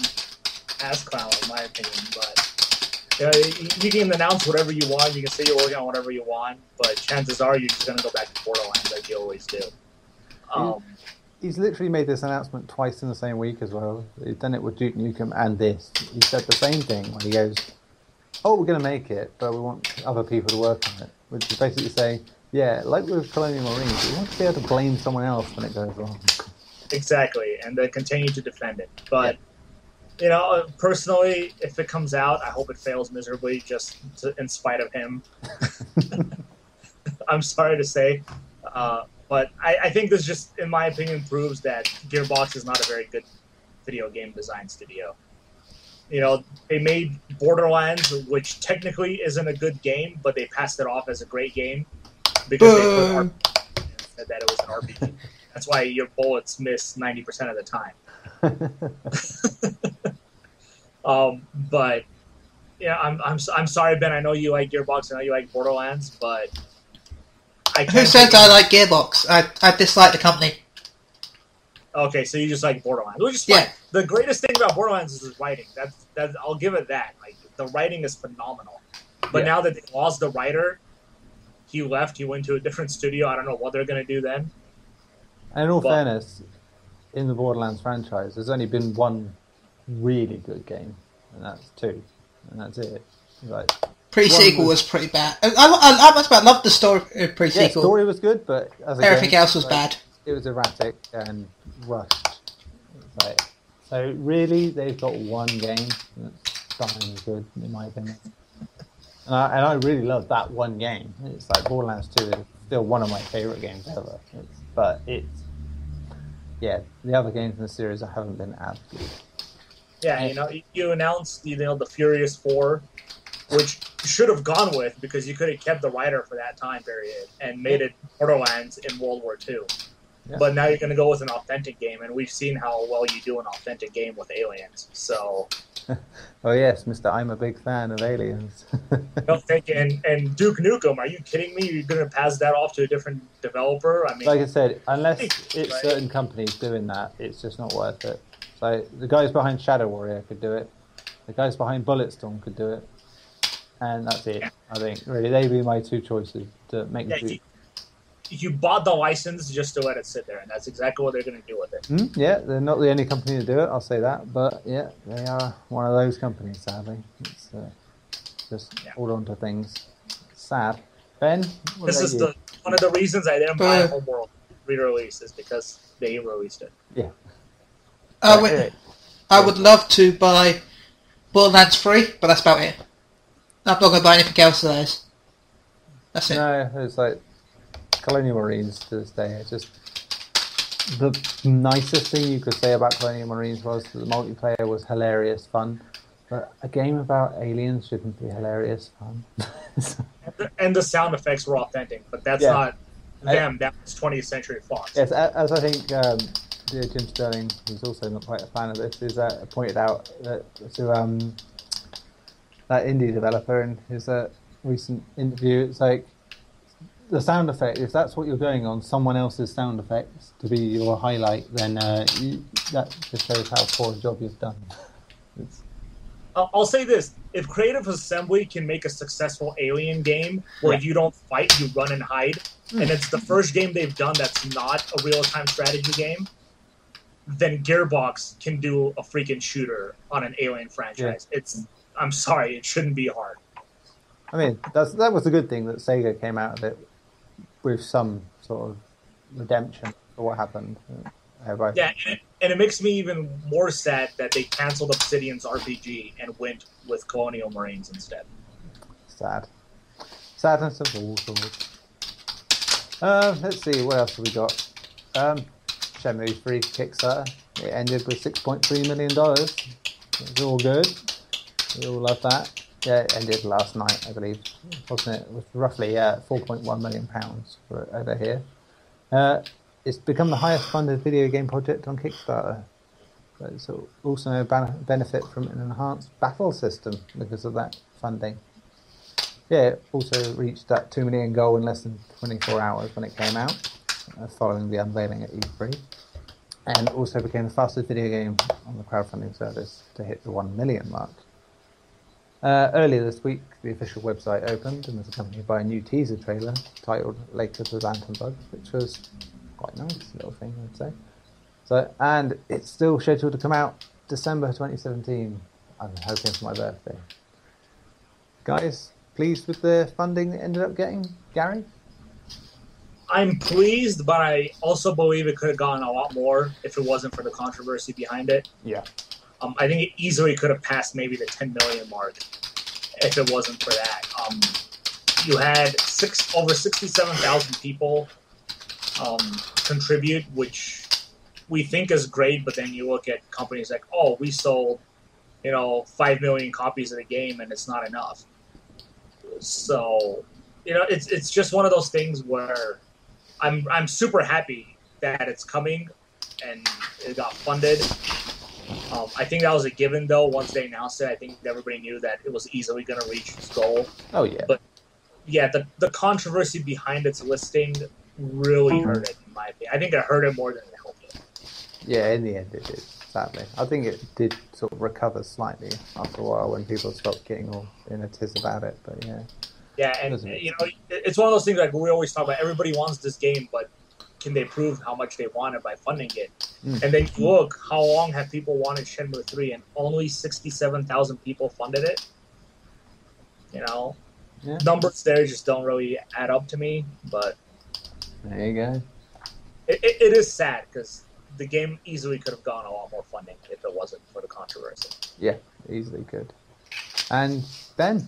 Speaker 4: ass clown, in my opinion. But you can announce whatever you want. You can say you're working on whatever you want, but chances are you're just going to go back to Borderlands like you always do.
Speaker 2: He's literally made this announcement twice in the same week as well. He's done it with Duke Nukem and this. He said the same thing when he goes, oh, we're going to make it, but we want other people to work on it. Which is basically saying, yeah, like with Colonial Marines, we want to be able to blame someone else when it goes wrong.
Speaker 4: Exactly, and then continue to defend it. But, you know, personally, if it comes out, I hope it fails miserably in spite of him. I'm sorry to say. But I think this just, in my opinion, proves that Gearbox is not a very good video game design studio. You know, they made Borderlands, which technically isn't a good game, but they passed it off as a great game because they put RPG and said that it was an RPG. That's why your bullets miss 90% of the time. But yeah, I'm sorry, Ben. I know you like Gearbox. I know you like Borderlands, but
Speaker 3: who said I like Gearbox? I dislike the company.
Speaker 4: Okay, so you just like Borderlands, which is fine. Yeah. The greatest thing about Borderlands is the writing. That's I'll give it that. Like the writing is phenomenal. But now that they lost the writer, he left. He went to a different studio. I don't know what they're going to do then.
Speaker 2: And in all fairness, in the Borderlands franchise, there's only been one really good game, and that's 2, and that's it. Like
Speaker 3: pre-sequel was pretty bad. I must admit, I loved the story pre-sequel.
Speaker 2: Yeah, story was good, but
Speaker 3: everything else was bad.
Speaker 2: It was erratic and rushed. So really, they've got one game that's darn good, in my opinion. And I really love that one game. It's like Borderlands 2 is still one of my favourite games ever. The other games in the series haven't been as good.
Speaker 4: Yeah, you announced the Furious 4, which you should have gone with because you could have kept the writer for that time period and made it Borderlands in World War II. Yeah. But now you're going to go with an authentic game, and we've seen how well you do an authentic game with Aliens. So,
Speaker 2: oh yes, Mr. I'm a big fan of Aliens.
Speaker 4: and Duke Nukem, are you kidding me? You're going to pass that off to a different developer? I mean,
Speaker 2: like I said, unless it's certain companies doing that, it's just not worth it. So the guys behind Shadow Warrior could do it. The guys behind Bulletstorm could do it, and that's it. Yeah. I think really they'd be my two choices to make the.
Speaker 4: you bought the license just to let it sit there, and that's exactly what they're going to do with it.
Speaker 2: Yeah, they're not the only company to do it, I'll say that. But yeah, they are one of those companies, sadly. It's just hold on to things. Sad. Ben?
Speaker 4: This is one of the reasons I didn't buy Homeworld re-release is because they released it.
Speaker 2: Yeah.
Speaker 3: I would love to buy Borderlands 3, but that's about it. I'm not going to buy anything else of theirs. That's it.
Speaker 2: No, it's like Colonial Marines to this day. It's just the nicest thing you could say about Colonial Marines was that the multiplayer was hilarious fun. But a game about aliens shouldn't be hilarious fun.
Speaker 4: And the sound effects were authentic, but that's not them. That was 20th Century Fox.
Speaker 2: Yes, as I think dear Jim Sterling, who's also not quite a fan of this, is pointed out to that indie developer in his recent interview. It's like the sound effect. If that's what you're going on, someone else's sound effects to be your highlight, then that just shows how poor a job you've done.
Speaker 4: I'll say this. If Creative Assembly can make a successful Alien game where you don't fight, you run and hide, and it's the first game they've done that's not a real-time strategy game, then Gearbox can do a freaking shooter on an Alien franchise. I'm sorry, it shouldn't be hard.
Speaker 2: I mean, that was a good thing that Sega came out of it with some sort of redemption for what happened.
Speaker 4: Yeah, and it makes me even more sad that they canceled Obsidian's RPG and went with Colonial Marines instead.
Speaker 2: Sad. Sadness of all sorts. Let's see, what else have we got? Shenmue 3 Kickstarter. It ended with $6.3 million. It's all good. We all love that. Yeah, it ended last night, I believe, wasn't it? With roughly £4.1 million for over here. It's become the highest funded video game project on Kickstarter. But it's also a benefit from an enhanced battle system because of that funding. Yeah, it also reached that 2 million goal in less than 24 hours when it came out, following the unveiling at E3. And also became the fastest video game on the crowdfunding service to hit the 1 million mark. Earlier this week, the official website opened and was accompanied by a new teaser trailer titled Lake of the Lantern Bug, which was quite nice little thing, I'd say. And it's still scheduled to come out December 2017. I'm hoping for my birthday. Guys, pleased with the funding it ended up getting, Garri?
Speaker 4: I'm pleased, but I also believe it could have gone a lot more if it wasn't for the controversy behind it.
Speaker 2: Yeah.
Speaker 4: I think it easily could have passed maybe the 10 million mark if it wasn't for that. You had over 67,000 people contribute, which we think is great, but then you look at companies like, oh, we sold 5 million copies of the game and it's not enough. So it's just one of those things where I'm super happy that it's coming and it got funded. I think that was a given, though. Once they announced it, I think everybody knew that it was easily going to reach its goal.
Speaker 2: Oh, yeah.
Speaker 4: But, yeah, the controversy behind its listing really hurt it, in my opinion. I think it hurt it more than it helped it.
Speaker 2: Yeah, in the end it did, sadly. I think it did sort of recover slightly after a while when people stopped getting all in a tiz about it, but yeah.
Speaker 4: Yeah, and, it's one of those things like we always talk about. Everybody wants this game, but can they prove how much they want it by funding it? And then you look, how long have people wanted Shenmue 3 and only 67,000 people funded it? Numbers there just don't really add up to me, but...
Speaker 2: There you go.
Speaker 4: It is sad, because the game easily could have gotten a lot more funding if it wasn't for the controversy.
Speaker 2: Yeah, easily could. And Ben,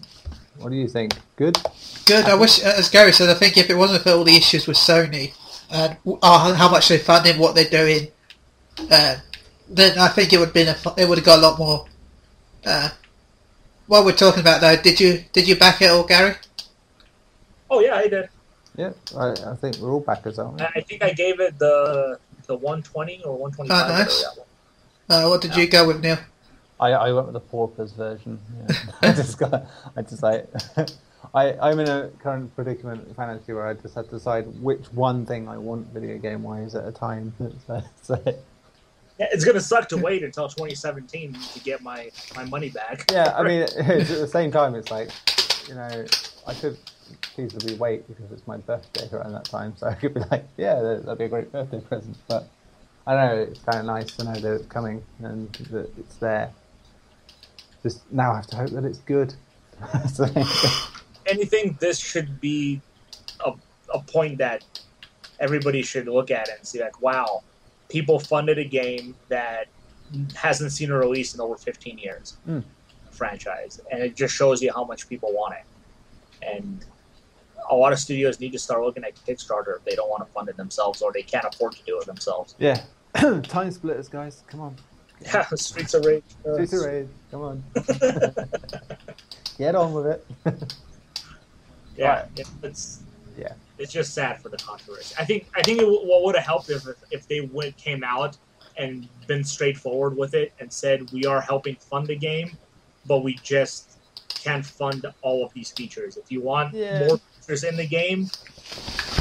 Speaker 2: what do you think? Good?
Speaker 3: Good. I wish, as Garri said, I think if it wasn't for all the issues with Sony, and how much they're funding, what they're doing, then I think it would have got a lot more. What we're talking about though, did you back it all, Garri?
Speaker 4: Oh yeah, I did.
Speaker 2: Yeah, I think we're all backers, aren't we?
Speaker 4: I think I gave it the 120 or 125.
Speaker 3: Oh, nice. What did you go with, Neil?
Speaker 2: I went with the paupers version. Yeah. I'm in a current predicament financially where I just have to decide which one thing I want video game wise at a time.
Speaker 4: Yeah, it's gonna suck to wait until 2017 to get my money back.
Speaker 2: Yeah, I mean, at the same time, it's like you know, I could feasibly wait because it's my birthday around that time, so I could be like, yeah, that'd be a great birthday present. But I don't know, it's kind of nice to know that it's coming and that it's there. Just now I have to hope that it's good. So,
Speaker 4: Anything, this should be a point that everybody should look at it and see, like, wow, people funded a game that hasn't seen a release in over 15 years. Franchise, and it just shows you how much people want it. And a lot of studios need to start looking at Kickstarter if they don't want to fund it themselves or they can't afford to do it themselves.
Speaker 2: Yeah. Time splitters, guys, come on.
Speaker 4: Yeah, Streets of Rage.
Speaker 2: Streets of Rage, come on. Get on with it.
Speaker 4: Yeah,
Speaker 2: Right.
Speaker 4: it's just sad for the controversy. I think what would have helped if they came out and been straightforward with it and said, we are helping fund the game, but we just can't fund all of these features. If you want more features in the game,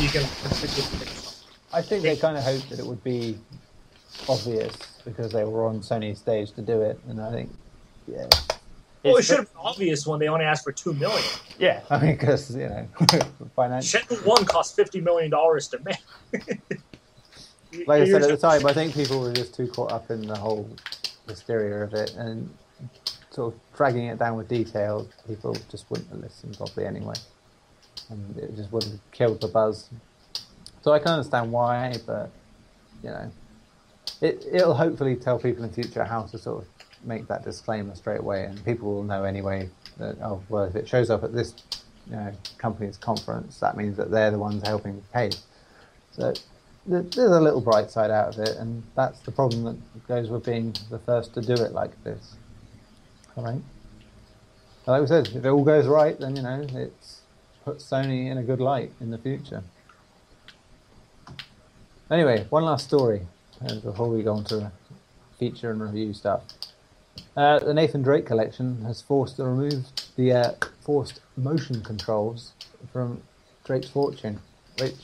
Speaker 4: you can contribute.
Speaker 2: I think they kind of hoped that it would be obvious because they were on Sony's stage to do it, and I think, yeah.
Speaker 4: Well, it should have been obvious when they only asked for $2 million.
Speaker 2: Yeah, I mean, because, you know, financial.
Speaker 4: Shenmue 1 cost $50 million to make.
Speaker 2: Like I said at the time, I think people were just too caught up in the whole hysteria of it and sort of dragging it down with detail. People just wouldn't have listened properly anyway, and it just would have killed the buzz. So I can understand why, but you know, it'll hopefully tell people in the future how to sort of make that disclaimer straight away, and people will know anyway that, oh well, if it shows up at this, you know, company's conference, that means that they're the ones helping pay. So there's a little bright side out of it, and that's the problem that goes with being the first to do it like this. All right. Like we said, if it all goes right, then, you know, it's put Sony in a good light in the future. Anyway, one last story before we go on to feature and review stuff. The Nathan Drake collection has forced the forced motion controls from Drake's Fortune, which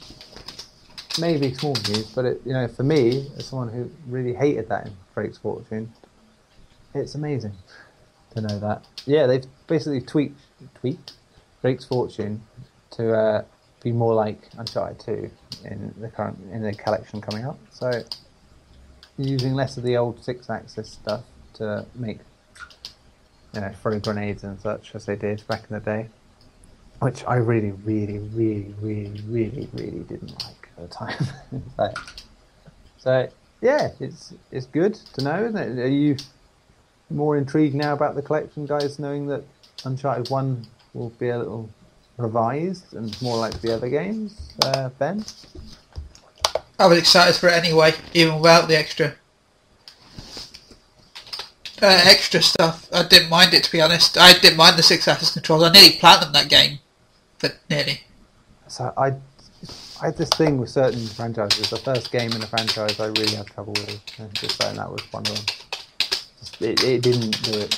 Speaker 2: may be small news, but it, you know, for me, as someone who really hated that in Drake's Fortune, it's amazing to know that. Yeah, they've basically tweaked Drake's Fortune to be more like Uncharted 2 in the collection coming up. So using less of the old 6-axis stuff to make, you know, throw grenades and such as they did back in the day, which I really, really, really, really, really, really didn't like at the time. So yeah, it's good to know, isn't it? Are you more intrigued now about the collection, guys, knowing that Uncharted 1 will be a little revised and more like the other games? Ben?
Speaker 3: I was excited for it anyway, even without the extra stuff. I didn't mind it, to be honest. I didn't mind the 6-axis controls. I nearly platinumed that game, but nearly.
Speaker 2: So I had this thing with certain franchises. The first game in a franchise I really had trouble with, and just saying that was one of them. It didn't do it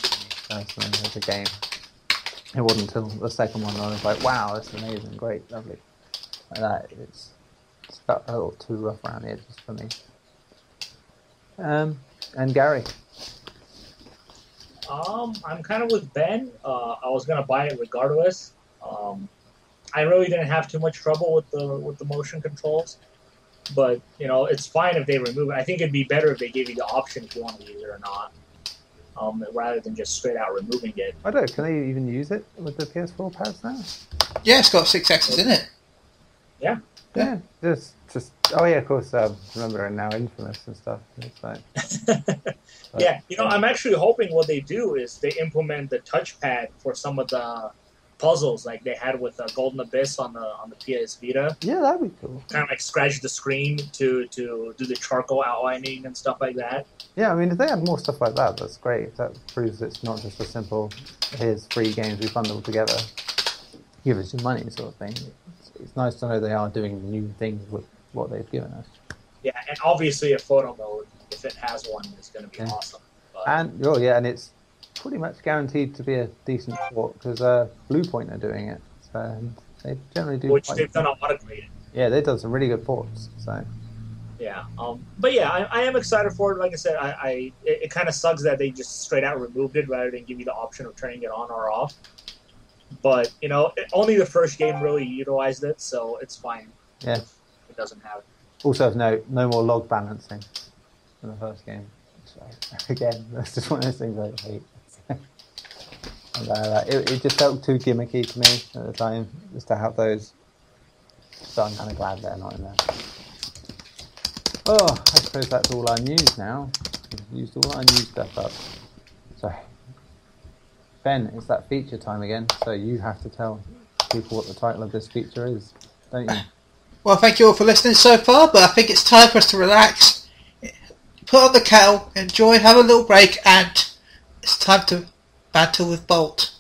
Speaker 2: personally as a game. It wasn't until the second one I was like, wow, that's amazing, great, lovely. Like that, it's got a little too rough around the edges for me. And Gary?
Speaker 4: I'm kind of with Ben. I was gonna buy it regardless. I really didn't have too much trouble with the motion controls, but you know, it's fine if they remove it. I think it'd be better if they gave you the option if you want to use it or not, rather than just straight out removing it.
Speaker 2: I don't know, can they even use it with the PS4 pads now?
Speaker 3: Yeah, it's got 6-axis in it.
Speaker 4: Yeah.
Speaker 2: Yeah, just oh yeah, of course. Remember now Infamous and stuff. It's like,
Speaker 4: yeah, you know, I'm actually hoping what they do is they implement the touchpad for some of the puzzles, like they had with Golden Abyss on the PS Vita.
Speaker 2: Yeah, that'd be cool.
Speaker 4: Kind of like scratch the screen to do the charcoal outlining and stuff like that.
Speaker 2: Yeah, I mean, if they had more stuff like that, that's great. That proves it's not just a simple, here's 3 games, we bundle together, give us your money sort of thing. It's nice to know they are doing new things with what they've given us.
Speaker 4: Yeah, and obviously a photo mode, if it has one, is going to be awesome. But...
Speaker 2: And and it's pretty much guaranteed to be a decent port because Bluepoint are doing it. So they generally do.
Speaker 4: Which they've done a lot of great.
Speaker 2: Yeah, they've done some really good ports. So.
Speaker 4: Yeah, but yeah, I am excited for it. Like I said, it kind of sucks that they just straight out removed it rather than give you the option of turning it on or off. But only the first game really utilized it, so it's fine.
Speaker 2: Yeah.
Speaker 4: If it doesn't have it.
Speaker 2: Also, no more log balancing in the first game. So, again, that's just one of those things I hate. It just felt too gimmicky to me at the time, just to have those. So I'm kind of glad they're not in there. Oh, I suppose that's all our news now. We've used all our news stuff up. So, Ben, it's that feature time again, so you have to tell people what the title of this feature is, don't you?
Speaker 3: Well, thank you all for listening so far, but I think it's time for us to relax, put on the kettle, enjoy, have a little break, and it's time to battle with Bolt.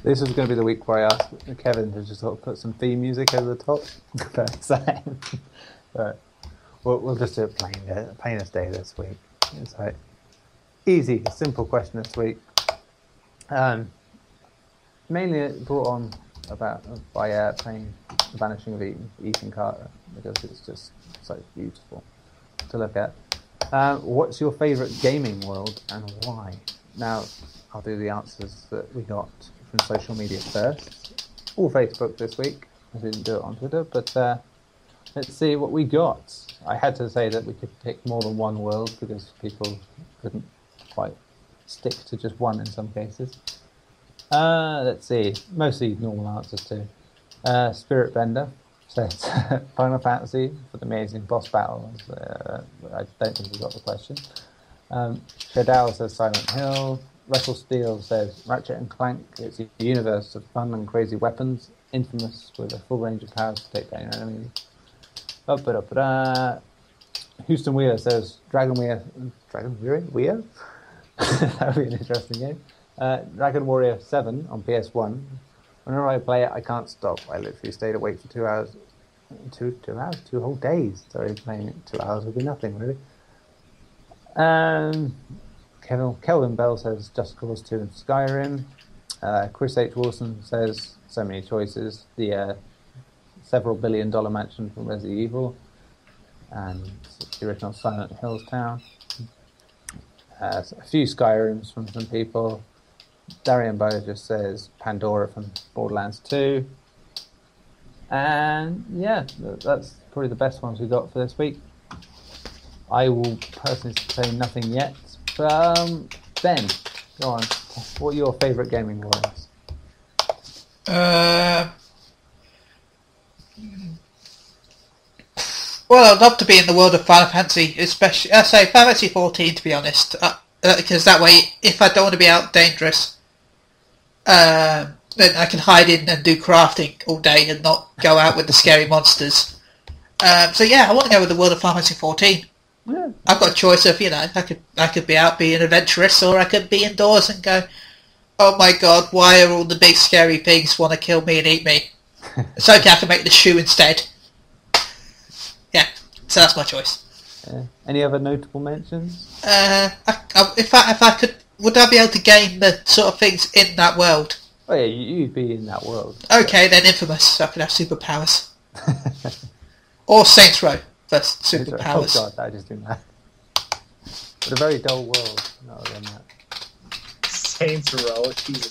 Speaker 2: This is going to be the week where I asked Kevin to just sort of put some theme music over the top. But we'll just do it plain as day this week. It's like easy, simple question this week. Mainly brought on by playing The Vanishing of Ethan Carter, because it's just so beautiful to look at. What's your favourite gaming world and why? Now, I'll do the answers that we got from social media first. All Facebook this week. I didn't do it on Twitter, but let's see what we got. I had to say that we could pick more than one world because people couldn't quite stick to just one in some cases. Let's see. Mostly normal answers too. Spirit Bender says Final Fantasy for the amazing boss battles. I don't think he got the question. Shadow says Silent Hill. Russell Steele says Ratchet and Clank. It's a universe of fun and crazy weapons, infamous with a full range of powers to take down your enemies. Houston Wheeler says Dragon Warrior? That would be an interesting game. Dragon Warrior 7 on PS1. Whenever I play it, I can't stop. I literally stayed awake for 2 hours. 2 hours? 2 whole days. Sorry, playing it 2 hours would be nothing, really. Kelvin Bell says Just Cause 2 and Skyrim. Chris H. Wilson says so many choices. The several billion-dollar mansion from Resident Evil. And the original Silent Hills town. A few Skyrims from some people. Darian Bow just says Pandora from Borderlands 2. And yeah, that's probably the best ones we got for this week. I will personally say nothing yet. But Ben, go on. What are your favourite gaming worlds?
Speaker 3: Well, I'd love to be in the world of Final Fantasy, especially, I say Final Fantasy 14 to be honest, because that way, if I don't want to be out dangerous, then I can hide in and do crafting all day and not go out with the scary monsters. So yeah, I want to go with the world of Final Fantasy 14.
Speaker 2: Yeah.
Speaker 3: I've got a choice of, I could be out being adventurous, or I could be indoors and go, oh my god, why are all the big scary pigs want to kill me and eat me? It's okay, I can make the shoe instead. Yeah, so that's my choice.
Speaker 2: Any other notable mentions?
Speaker 3: If I could, would I be able to gain the sort of things in that world?
Speaker 2: Oh yeah, you'd be in that world.
Speaker 3: Okay, then Infamous, so I could have superpowers. Or Saints Row for superpowers.
Speaker 2: Oh god, I just do that. But a very dull world, not than that.
Speaker 4: Saints Row, Jesus.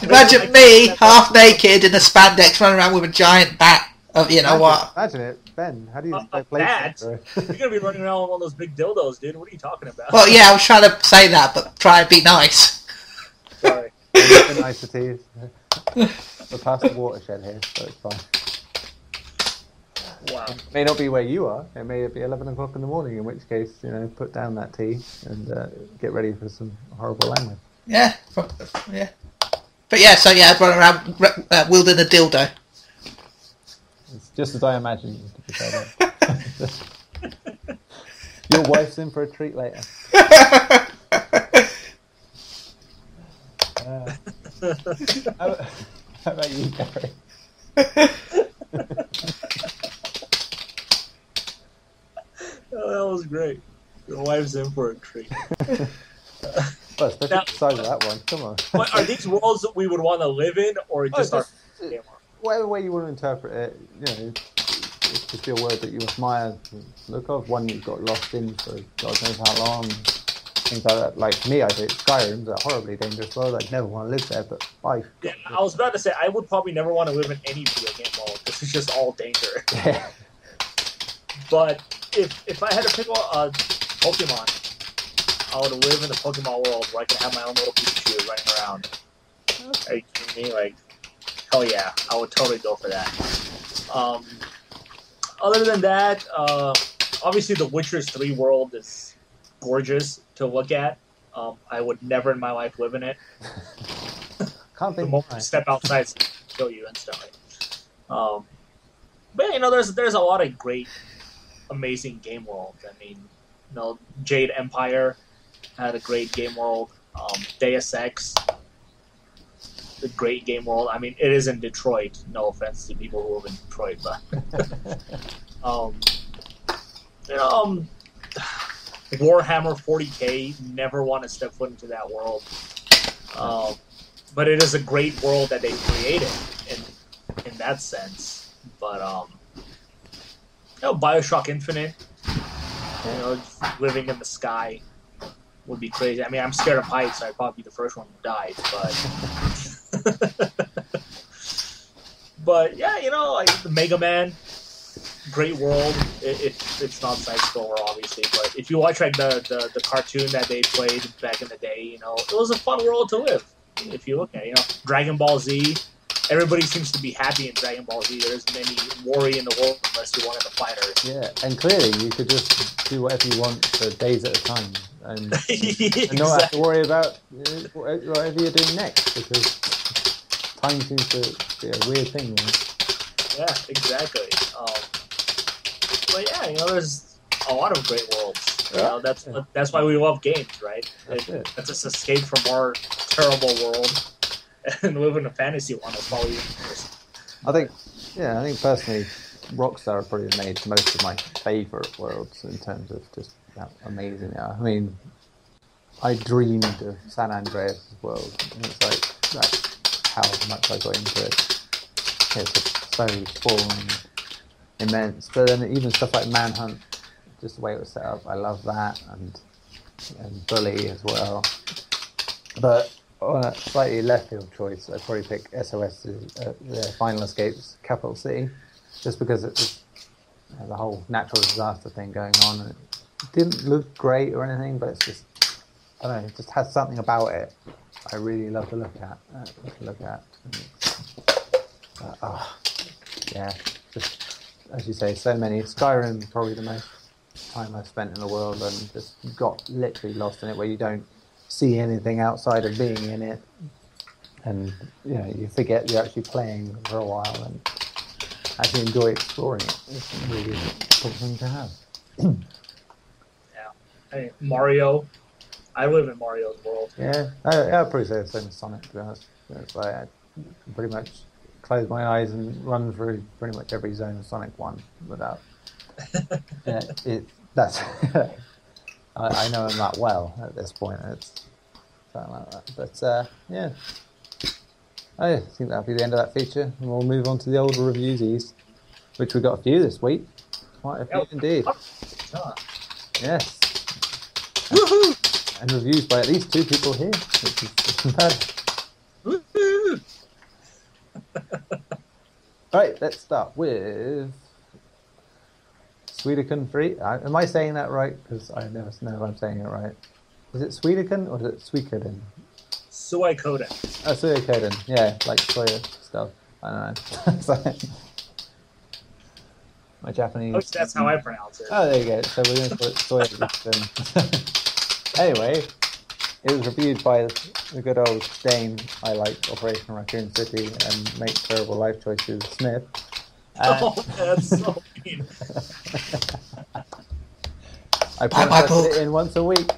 Speaker 3: Imagine me, half naked in a spandex, running around with a giant bat.
Speaker 2: Imagine it, Ben. How do you play
Speaker 4: that? You're gonna be running around with one of those big dildos, dude. What are you talking about?
Speaker 3: Well, yeah, I was trying to say that, but try and be nice.
Speaker 4: Sorry.
Speaker 2: Niceties. We're past the watershed here, so it's fine.
Speaker 4: Wow.
Speaker 2: It may not be where you are. It may be 11 o'clock in the morning, in which case, put down that tea and get ready for some horrible language.
Speaker 3: Yeah. Yeah. But yeah, so yeah, I'd run around wielding a dildo.
Speaker 2: It's just as I imagined you to be fair. Your wife's in for a treat later. How about you, Garri?
Speaker 4: Oh, that was great. Your wife's in for a treat.
Speaker 2: Well, especially the size of that one. Come on.
Speaker 4: What, are these worlds that we would want to live in, or just our game?
Speaker 2: Whatever way you want to interpret it, it's just a word that you admire the look of, one you got lost in for God knows how long. things like that. Like me, I think Skyrim's a horribly dangerous world. I'd never want to live there, but life.
Speaker 4: Yeah, I was about to say, I would probably never want to live in any video game world. This is just all danger.
Speaker 2: Yeah.
Speaker 4: But if I had to pick a Pokemon, I would live in the Pokemon world where I could have my own little Pikachu running around. Are you kidding me? Like, hell yeah, I would totally go for that. Other than that, obviously the Witcher 3 world is gorgeous to look at. I would never in my life live in it.
Speaker 2: Can't
Speaker 4: The
Speaker 2: think
Speaker 4: moment you step outside, it's gonna kill you instantly. But you know, there's a lot of great, amazing game worlds. I mean, you know, Jade Empire had a great game world. Deus Ex, a great game world. I mean, it is in Detroit. No offense to people who live in Detroit, but you know, Warhammer 40K. Never want to step foot into that world. But it is a great world that they created in that sense. But you know, BioShock Infinite. You know, just living in the sky would be crazy. I mean, I'm scared of heights, so I'd probably be the first one who died. But but yeah, you know, like the Mega Man, great world. It's not side scroller, obviously, but if you watch like the cartoon that they played back in the day, you know, it was a fun world to live. If you look at it, you know, Dragon Ball Z. Everybody seems to be happy in Dragon Ball Z. There isn't any worry in the world unless you're one of the fighters.
Speaker 2: Yeah, and clearly you could just do whatever you want for days at a time, and not have to worry about whatever you're doing next, because time seems to be a weird thing. You know?
Speaker 4: Yeah, exactly. But yeah, you know, there's a lot of great worlds. You know, that's why we love games, right? That's just escape from our terrible world and live in a fantasy one. That's probably
Speaker 2: I think personally, Rockstar have probably made most of my favourite worlds in terms of just how amazing they are. I mean, I dreamed of San Andreas' world, and it's like that's how much I got into it. It's just so full and immense. But then even stuff like Manhunt, just the way it was set up, I love that, and Bully as well. But on a slightly left field choice, I'd probably pick SOS, the Final Escapes Capital City, just because it was the whole natural disaster thing going on. And it didn't look great or anything, but it's just, I don't know, it just has something about it I really love to look at. Yeah, just as you say, so many. Skyrim, probably the most time I've spent in the world, and just got literally lost in it, where you don't see anything outside of being in it, and you know, you forget you're actually playing for a while and actually enjoy exploring it. It's a really cool thing to have.
Speaker 4: Yeah, I mean, Mario. I live in Mario's world.
Speaker 2: Yeah, I'd probably say the same as Sonic, to be honest. It's like I pretty much close my eyes and run through pretty much every zone of Sonic 1 without. That's. I know him that well at this point. It's something like that. But yeah, I think that'll be the end of that feature, and we'll move on to the older reviewsies, which we got a few this week. Quite a few indeed. Yes.
Speaker 4: Woohoo!
Speaker 2: And reviews by at least 2 people here, which is bad.
Speaker 4: Woohoo!
Speaker 2: Right, let's start with Suikoden 3. Am I saying that right? Because I never know if I'm saying it right. Is it Suikoden or is it Suikoden?
Speaker 4: Suikoden.
Speaker 2: Oh, Suikoden. Yeah, like soya stuff. I don't know. My Japanese.
Speaker 4: That's how I pronounce it.
Speaker 2: Oh, there you go. So we're going to call it Suikoden. Anyway, it was reviewed by the good old Dane I like, Operation Raccoon City and Make Terrible Life Choices Smith.
Speaker 4: Oh, that's so mean.
Speaker 2: I process it in once a week.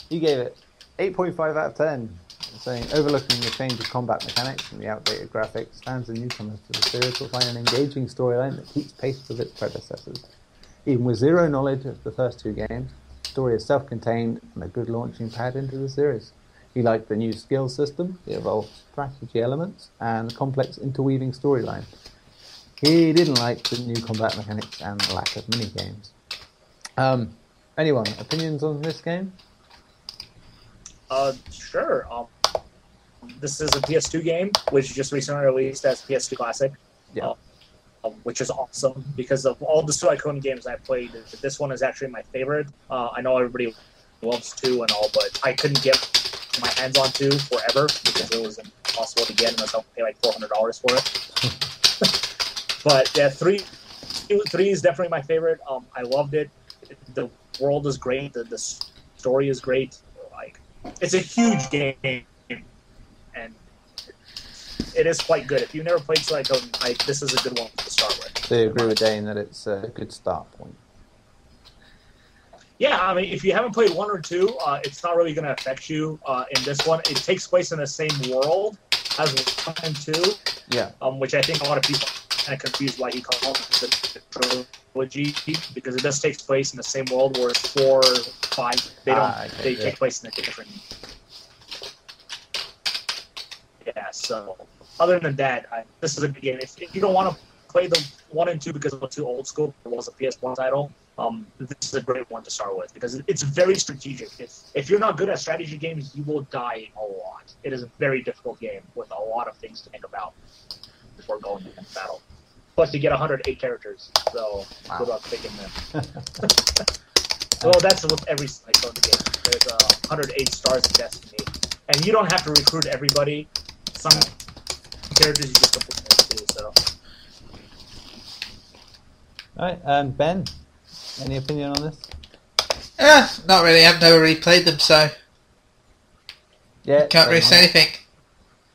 Speaker 2: He gave it 8.5 out of 10, saying overlooking the change of combat mechanics and the outdated graphics, fans and newcomers to the series will find an engaging storyline that keeps pace with its predecessors. Even with zero knowledge of the first 2 games, the story is self-contained and a good launching pad into the series. He liked the new skill system, the evolved strategy elements, and the complex interweaving storyline. He didn't like the new combat mechanics and the lack of minigames. Anyone, opinions on this game?
Speaker 4: Sure. This is a PS2 game, which just recently released as PS2 Classic.
Speaker 2: Yeah.
Speaker 4: Which is awesome because of all the Suikoden games I played. This one is actually my favorite. I know everybody loves 2 and all, but I couldn't get my hands on 2 forever because it was impossible to get unless I pay like $400 for it. But yeah, 3 is definitely my favorite. I loved it. The world is great. The story is great. Like, it's a huge game, and it is quite good. If you've never played Suikoden, this is a good one to start with.
Speaker 2: Do you agree with Dane that it's a good start point?
Speaker 4: Yeah, I mean, if you haven't played 1 or 2, it's not really going to affect you in this one. It takes place in the same world as 1 and 2,
Speaker 2: Yeah.
Speaker 4: Which I think a lot of people are kind of confused why he calls it the trilogy, because it does take place in the same world, whereas 4, 5, they take place in a different... Yeah, so other than that, this is a good game. If you don't want to play the 1 and 2 because it's too old school, it was a PS1 title, this is a great one to start with because it's very strategic. If you're not good at strategy games, you will die a lot. It is a very difficult game with a lot of things to think about before going into battle. Plus, you get 108 characters, so good luck picking them. Well, that's with every Suikoden game. There's 108 stars in Destiny, and you don't have to recruit everybody. Some characters you just don't do, so.
Speaker 2: Alright, Ben, any opinion on this?
Speaker 3: Not really. I've never really played them, so
Speaker 2: Yeah.
Speaker 3: can't really say anything.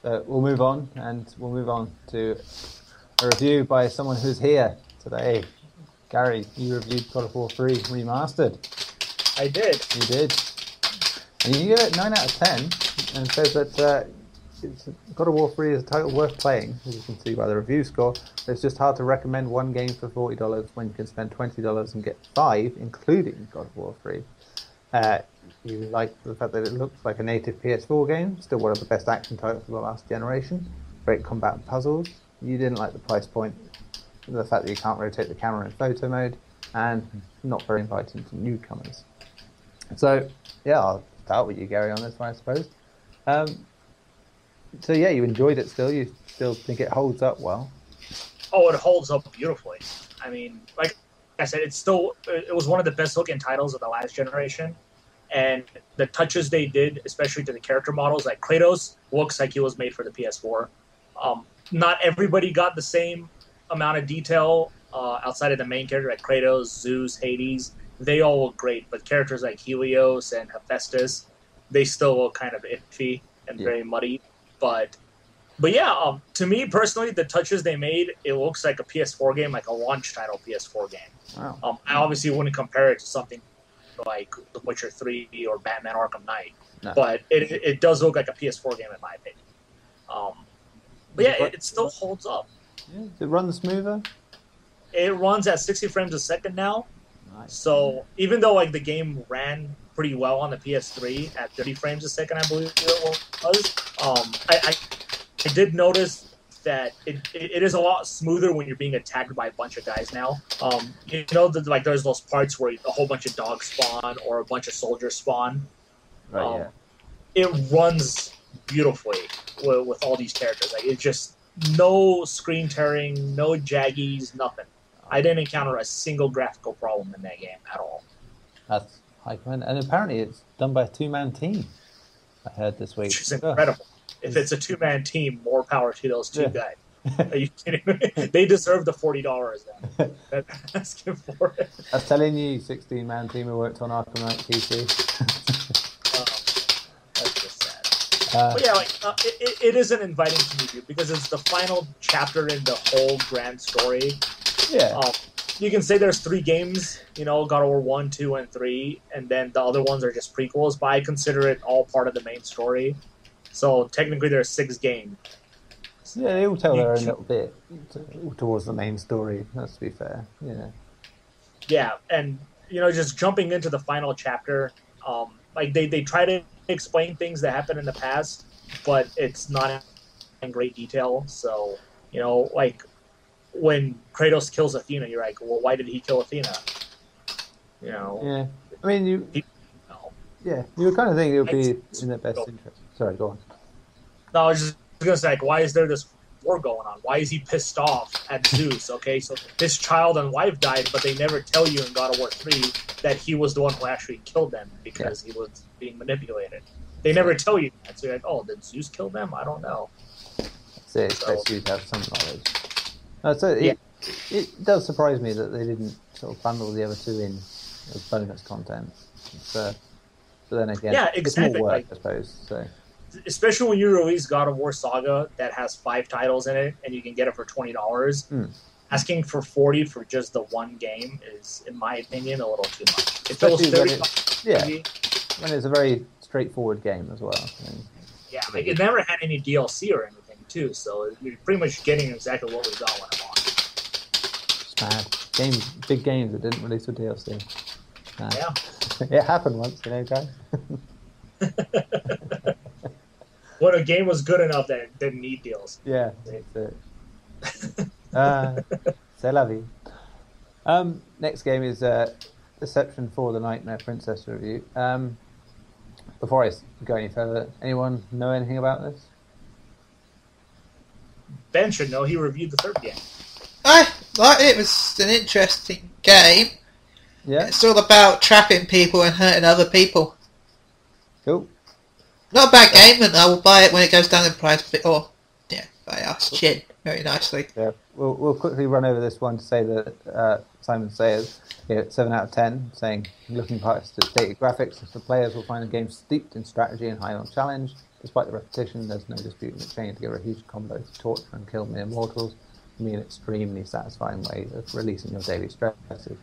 Speaker 2: We'll move on, and we'll move on to a review by someone who's here today. Garri, you reviewed God of War 3 Remastered.
Speaker 4: I did.
Speaker 2: You did. And you give it 9 out of 10, and says that God of War 3 is a title worth playing, as you can see by the review score. It's just hard to recommend one game for $40 when you can spend $20 and get 5, including God of War 3. You like the fact that it looks like a native PS4 game, still one of the best action titles of the last generation. Great combat and puzzles. You didn't like the price point, the fact that you can't rotate the camera in photo mode, and not very inviting to newcomers. So, yeah, I'll start with you, Garri, on this one, I suppose. So yeah, you enjoyed it still. You still think it holds up well?
Speaker 4: Oh, it holds up beautifully. I mean, like I said, it was one of the best looking titles of the last generation. And the touches they did, especially to the character models, like Kratos looks like he was made for the PS4. Not everybody got the same amount of detail outside of the main character, like Kratos, Zeus, Hades. They all look great, but characters like Helios and Hephaestus, they still look kind of iffy and very muddy. But yeah, to me personally, the touches they made, it looks like a PS4 game, like a launch title PS4 game.
Speaker 2: Wow.
Speaker 4: I obviously wouldn't compare it to something like The Witcher 3 or Batman Arkham Knight,
Speaker 2: No.
Speaker 4: but it does look like a PS4 game in my opinion. But yeah, it still holds up.
Speaker 2: Yeah, does it run smoother?
Speaker 4: It runs at 60 frames a second now.
Speaker 2: Nice.
Speaker 4: So even though like the game ran pretty well on the PS3 at 30 frames a second, I believe it was, I did notice that it is a lot smoother when you're being attacked by a bunch of guys now. You know, like there's those parts where a whole bunch of dogs spawn or a bunch of soldiers spawn.
Speaker 2: Right, yeah.
Speaker 4: It runs beautifully with all these characters. Like it's just no screen tearing, no jaggies, nothing. I didn't encounter a single graphical problem in that game at all.
Speaker 2: That's high comment. And apparently it's done by a 2-man team, I heard this week.
Speaker 4: Which is incredible. If it's a 2-man team, more power to those two guys. Are you kidding me? They deserve the $40 then. They're asking for it.
Speaker 2: I was telling you, 16-man team who worked on Arkham Knight PC.
Speaker 4: That's just sad. But yeah, like, it is an inviting to meet you because it's the final chapter in the whole grand story.
Speaker 2: Yeah.
Speaker 4: You can say there's 3 games, you know, God of War 1, 2, and 3, and then the other ones are just prequels, but I consider it all part of the main story. So technically there's 6 games.
Speaker 2: Yeah, they all tell their own little bit towards the main story, that's to be fair. Yeah. Yeah,
Speaker 4: and, you know, just jumping into the final chapter, like they try to explain things that happened in the past, but it's not in great detail. So, you know, like when Kratos kills Athena, you're like, well, why did he kill Athena? You know,
Speaker 2: I mean, you would kind of think it would be in their best interest. Sorry, go on.
Speaker 4: No, I was just gonna say, like, why is there this war going on? Why is he pissed off at Zeus? Okay, so his child and wife died, but they never tell you in God of War 3 that he was the one who actually killed them because he was being manipulated. They never tell you that. So you're like, oh, did Zeus kill them? I don't know.
Speaker 2: So it expects you to have some knowledge. It does surprise me that they didn't sort of bundle the other two in as bonus content. But then again, it's more work, I suppose. So.
Speaker 4: Especially when you release God of War Saga that has 5 titles in it and you can get it for $20. Asking for $40 for just the one game is, in my opinion, a little too much. If it was $30,
Speaker 2: when it's a very straightforward game as well.
Speaker 4: Like it never had any DLC or anything too, so you're pretty much getting exactly what we got when I bought it.
Speaker 2: It's mad. Big games that didn't release with DLC.
Speaker 4: Yeah.
Speaker 2: It happened once, guys.
Speaker 4: When a game was good enough that it didn't need deals.
Speaker 2: Yeah, that's it. C'est la vie. Next game is Deception for the Nightmare Princess review. Before I go any further, anyone know anything about this?
Speaker 4: Ben should know. He reviewed the 3rd game.
Speaker 3: It was an interesting game.
Speaker 2: Yeah.
Speaker 3: It's all about trapping people and hurting other people.
Speaker 2: Cool.
Speaker 3: Not a bad game, and I will buy it when it goes down in price. By us. Chin. Very nicely.
Speaker 2: Yeah, we'll quickly run over this one to say that Simon Sayers, 7 out of 10, saying, looking past its dated graphics, the players will find the game steeped in strategy and high on challenge. Despite the repetition, there's no disputing that chained together a huge combo to torture and kill mere mortals can be an extremely satisfying way of releasing your daily stresses.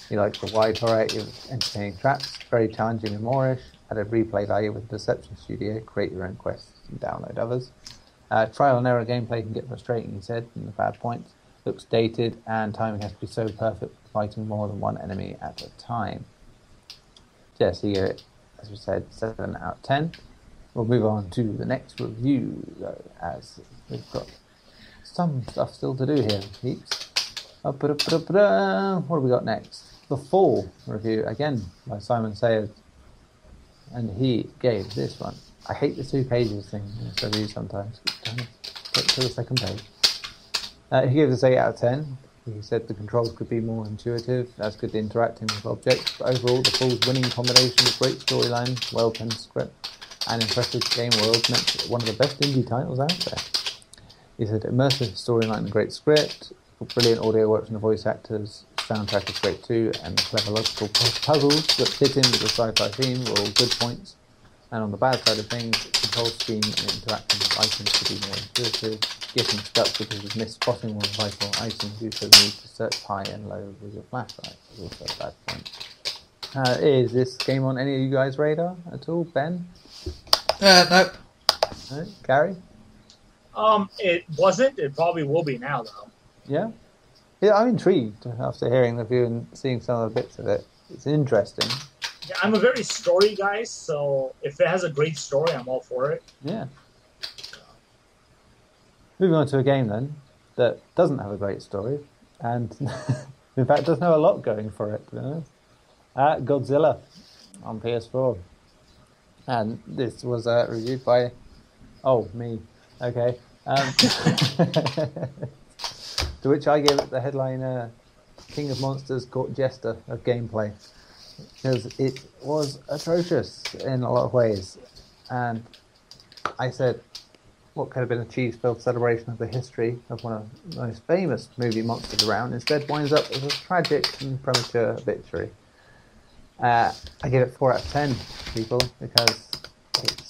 Speaker 2: He likes the wide variety of entertaining traps, very challenging and moreish, added replay value with the Deception Studio, create your own quests and download others. Trial and error gameplay can get frustrating, he said, in the bad points. Looks dated, and timing has to be so perfect for fighting more than one enemy at a time. Yes, here, as we said, 7 out of 10. We'll move on to the next review, though, as we've got some stuff still to do here, peeps. What do we got next? The Fall review, again, by Simon Sayers. And he gave this one. I hate the 2 pages thing in this review sometimes. Get to the second page. He gave this 8 out of 10. He said the controls could be more intuitive, as good interacting with objects, but overall the Fall's winning combination of great storyline, well-penned script, and impressive game world makes it one of the best indie titles out there. He said immersive storyline and great script, brilliant audio work from the voice actors, soundtrack is great too, and the clever logical puzzles that fit in with the sci-fi theme were all good points. And on the bad side of things, control scheme and interacting with items could be more intuitive. Getting stuck because you've missed spotting one vital item due to the need to search high and low with your flashlight is also a bad point. Is this game on any of you guys' radar at all, Ben?
Speaker 3: Nope.
Speaker 2: No? Garri?
Speaker 4: It wasn't. It probably will be now, though.
Speaker 2: Yeah? Yeah, I'm intrigued after hearing the review and seeing some of the bits of it. It's interesting.
Speaker 4: Yeah, I'm a very story guy, so if it has a great story, I'm all for it.
Speaker 2: Yeah. Moving on to a game then that doesn't have a great story, and in fact doesn't have a lot going for it, to be honest. Godzilla on PS4. And this was reviewed by... Oh, me. Okay. To which I gave it the headline, King of Monsters Court Jester of gameplay. Because it was atrocious in a lot of ways. And I said, what could have been a cheese-filled celebration of the history of one of the most famous movie monsters around instead winds up as a tragic and premature obituary. I give it 4 out of 10, people, because it's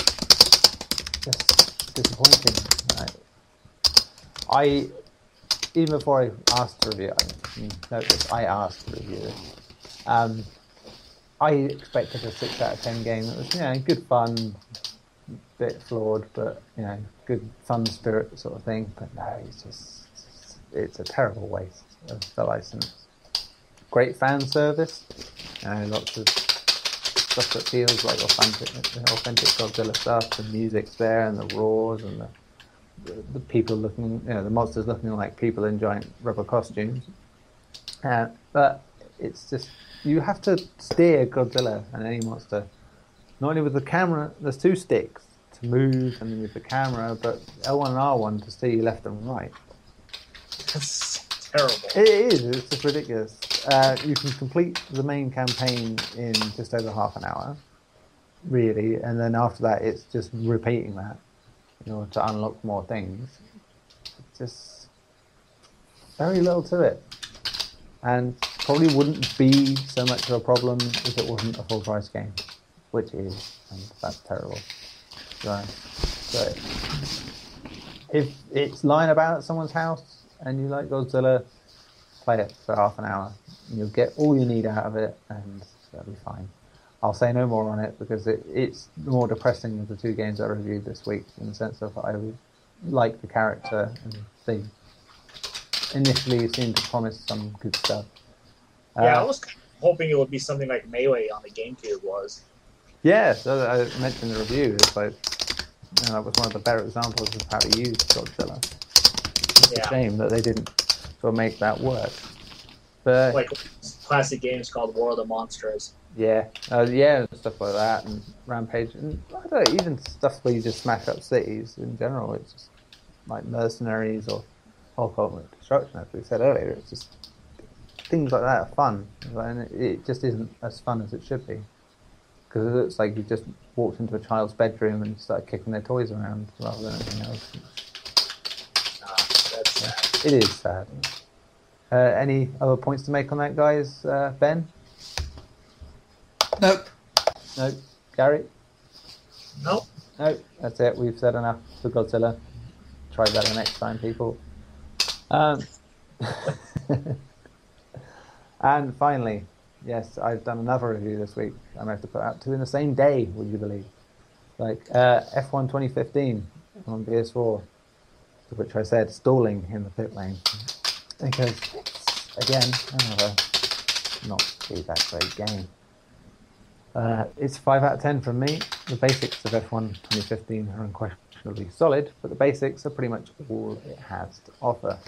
Speaker 2: just disappointing. I even before I asked to review it, notice I asked to review it. I expected a 6 out of 10 game that was, good fun, bit flawed, but good fun spirit sort of thing. But no, it's a terrible waste of the license. Great fan service, lots of stuff that feels like authentic Godzilla stuff. The music's there, and the roars, and the people looking, the monsters looking like people in giant rubber costumes. But it's just you have to steer Godzilla and any monster. Not only with the camera, there's two sticks to move, and then with the camera, but L1 and R1 to steer you left and right.
Speaker 4: That's terrible.
Speaker 2: It is. It's just ridiculous. You can complete the main campaign in just over half an hour, really, and then after that, it's just repeating that in order to unlock more things. It's just very little to it, and probably wouldn't be so much of a problem if it wasn't a full price game, which is, and that's terrible. So if it's lying about at someone's house and you like Godzilla, play it for half an hour and you'll get all you need out of it, and that'll be fine. I'll say no more on it because it's more depressing of the two games I reviewed this week, in the sense of I like the character and they initially seemed to promise some good stuff.
Speaker 4: Yeah, I was hoping it would be something like Melee on the GameCube was.
Speaker 2: Yeah, so I mentioned in the review, it's like, that was one of the better examples of how to use Godzilla. It's a shame that they didn't sort of make that work. But
Speaker 4: like classic games called War of the Monsters.
Speaker 2: yeah, stuff like that, and Rampage, and I don't know, even stuff where you just smash up cities in general. It's just like Mercenaries or Ultimate Destruction, as we said earlier. It's just things like that are fun, and it just isn't as fun as it should be. Because it looks like you just walked into a child's bedroom and started kicking their toys around rather than anything else.
Speaker 4: That's sad.
Speaker 2: It is sad. Any other points to make on that, guys? Ben?
Speaker 3: Nope.
Speaker 2: No? Gary?
Speaker 4: Nope.
Speaker 2: No? That's it. We've said enough for Godzilla. Try better next time, people. And finally, yes, I've done another review this week. I'm going to have to put out two in the same day, would you believe? Like F1 2015 on PS4, to which I said stalling in the pit lane. Because it's, again, another not be that great game. It's 5 out of 10 from me. The basics of F1 2015 are unquestionably solid, but the basics are pretty much all it has to offer.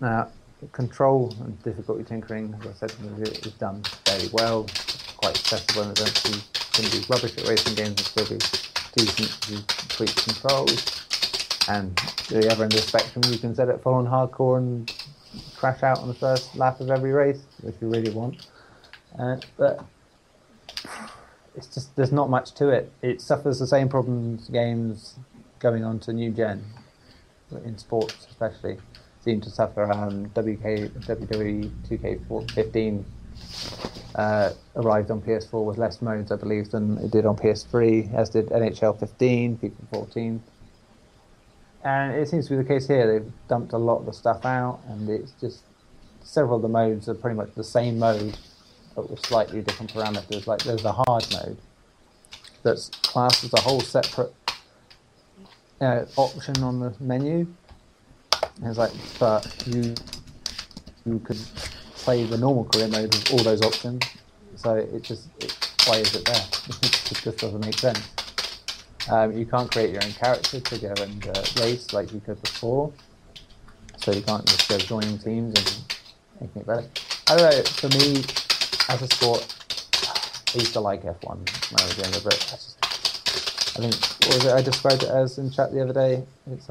Speaker 2: Now, control and difficulty tinkering, as I said in the review, is done very well. It's quite accessible, and eventually can be rubbish at racing games and still be decent with tweak controls. And the other end of the spectrum, you can set it full on hardcore and crash out on the first lap of every race if you really want. But it's just, there's not much to it. It suffers the same problems games going on to new gen, in sports especially, seem to suffer. WWE 2K15 arrived on PS4 with less modes, I believe, than it did on PS3, as did NHL 15, FIFA 14. And it seems to be the case here. They've dumped a lot of the stuff out, and it's just several of the modes are pretty much the same mode, but with slightly different parameters. Like there's a hard mode that's classed as a whole separate option on the menu. And it's like, but you could play the normal career mode with all those options. So why is it there? It just doesn't make sense. You can't create your own character to go and race like you could before. So you can't just go joining teams and making it better. I don't know, for me, as a sport, I used to like F1 when I was younger, but I think, what was it I described it as in chat the other day? It's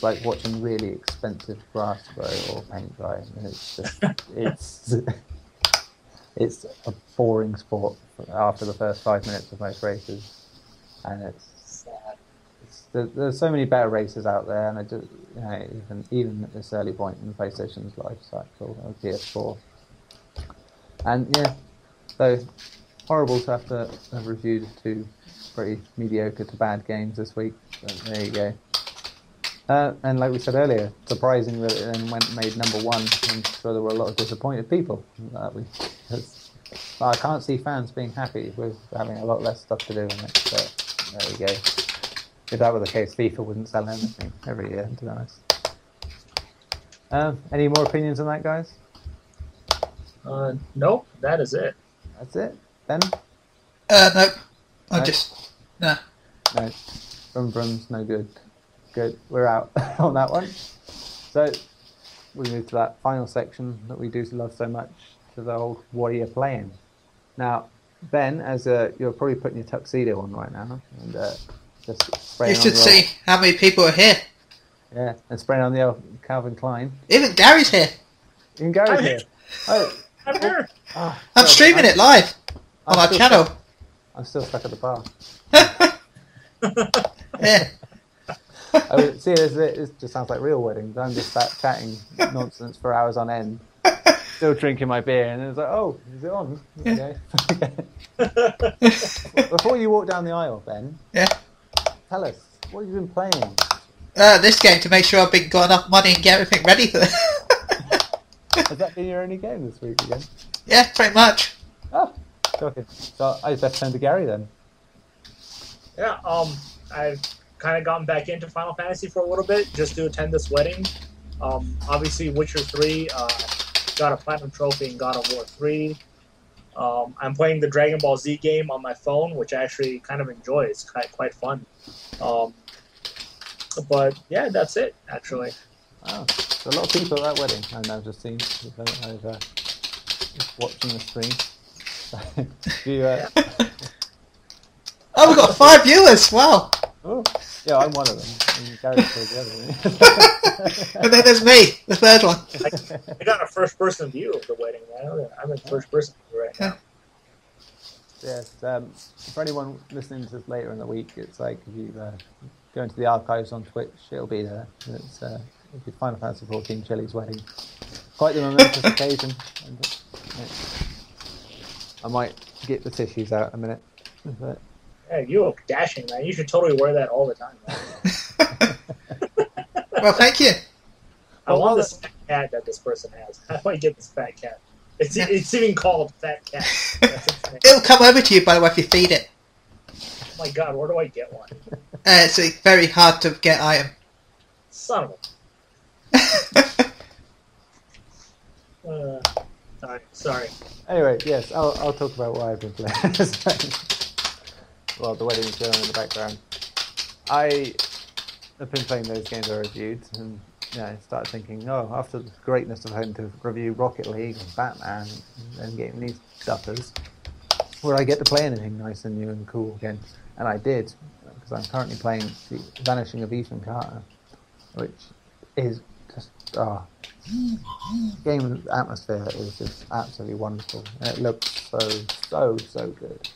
Speaker 2: like watching really expensive grass grow or paint dry. And it's just, it's a boring sport after the first 5 minutes of most races. And it's sad. There's so many better races out there, and I just, even at this early point in PlayStation's life cycle of PS4. And yeah, so horrible to have to have reviewed two pretty mediocre to bad games this week. But there you go. And like we said earlier, surprising that it then went and made number one. I'm sure there were a lot of disappointed people. I can't see fans being happy with having a lot less stuff to do in it. But there you go. If that were the case, FIFA wouldn't sell anything every year, to be honest. Any more opinions on that, guys?
Speaker 4: Nope, that is it.
Speaker 2: That's it. Ben?
Speaker 3: Nope.
Speaker 2: No?
Speaker 3: Nah.
Speaker 2: No. Vrum's no good. Good. We're out on that one. So, we move to that final section that we do love so much, to the whole what are you playing? Now, Ben, as you're probably putting your tuxedo on right now, and just spraying
Speaker 3: You should see how many people are here.
Speaker 2: Yeah, and spraying on the old Calvin Klein.
Speaker 3: Even Gary's here.
Speaker 2: Even Gary's here. Oh,
Speaker 4: I'm here.
Speaker 3: I'm streaming it live on our channel.
Speaker 2: I'm still stuck at the bar.
Speaker 3: Yeah.
Speaker 2: See, it just sounds like real weddings. I'm just sat chatting nonsense for hours on end, still drinking my beer, and it's like, oh, is it on? Okay. Before you walk down the aisle, Ben, tell us, what have you been playing?
Speaker 3: This game to make sure I've got enough money and get everything ready for it.
Speaker 2: Has that been your only game this week again?
Speaker 3: Yeah, pretty much.
Speaker 2: Oh, shocking. So I best turn to Gary then.
Speaker 4: Yeah, I've kind of gotten back into Final Fantasy for a little bit just to attend this wedding. Obviously, Witcher 3 got a platinum trophy in God of War 3. I'm playing the Dragon Ball Z game on my phone, which I actually kind of enjoy. It's quite fun. But yeah, that's it, actually.
Speaker 2: Wow, there's a lot of people at that wedding. I've just seen. I was just watching the stream.
Speaker 3: Oh, we've got 5 viewers. Wow.
Speaker 2: Oh, yeah, I'm one of them. And Gary's the other.
Speaker 3: And then there's me, the third one.
Speaker 4: I got a first-person view of the wedding, man. I'm in first-person view right now.
Speaker 2: Yes, for anyone listening to this later in the week, it's like if you go into the archives on Twitch, it'll be there. It's Final Fantasy 14 Chili's wedding. Quite the momentous occasion. And, I might get the tissues out in a minute. But,
Speaker 4: yeah, you look dashing, man. You should totally wear that all the time, man.
Speaker 3: Well, thank you.
Speaker 4: I want this fat cat that this person has. How do I get this fat cat? It's even called Fat Cat.
Speaker 3: It'll come over to you, by the way, if you feed it.
Speaker 4: Oh my god, where do I get one?
Speaker 3: It's a very hard to get item.
Speaker 4: Son of a... sorry.
Speaker 2: Anyway, yes, I'll talk about what I've been playing. Well, the wedding is going on in the background. I have been playing those games I reviewed, and I started thinking, after the greatness of having to review Rocket League and Batman and getting these stuffers, would I get to play anything nice and new and cool again? And I did, because I'm currently playing The Vanishing of Ethan Carter, which is just, game atmosphere is just absolutely wonderful, and it looks so good.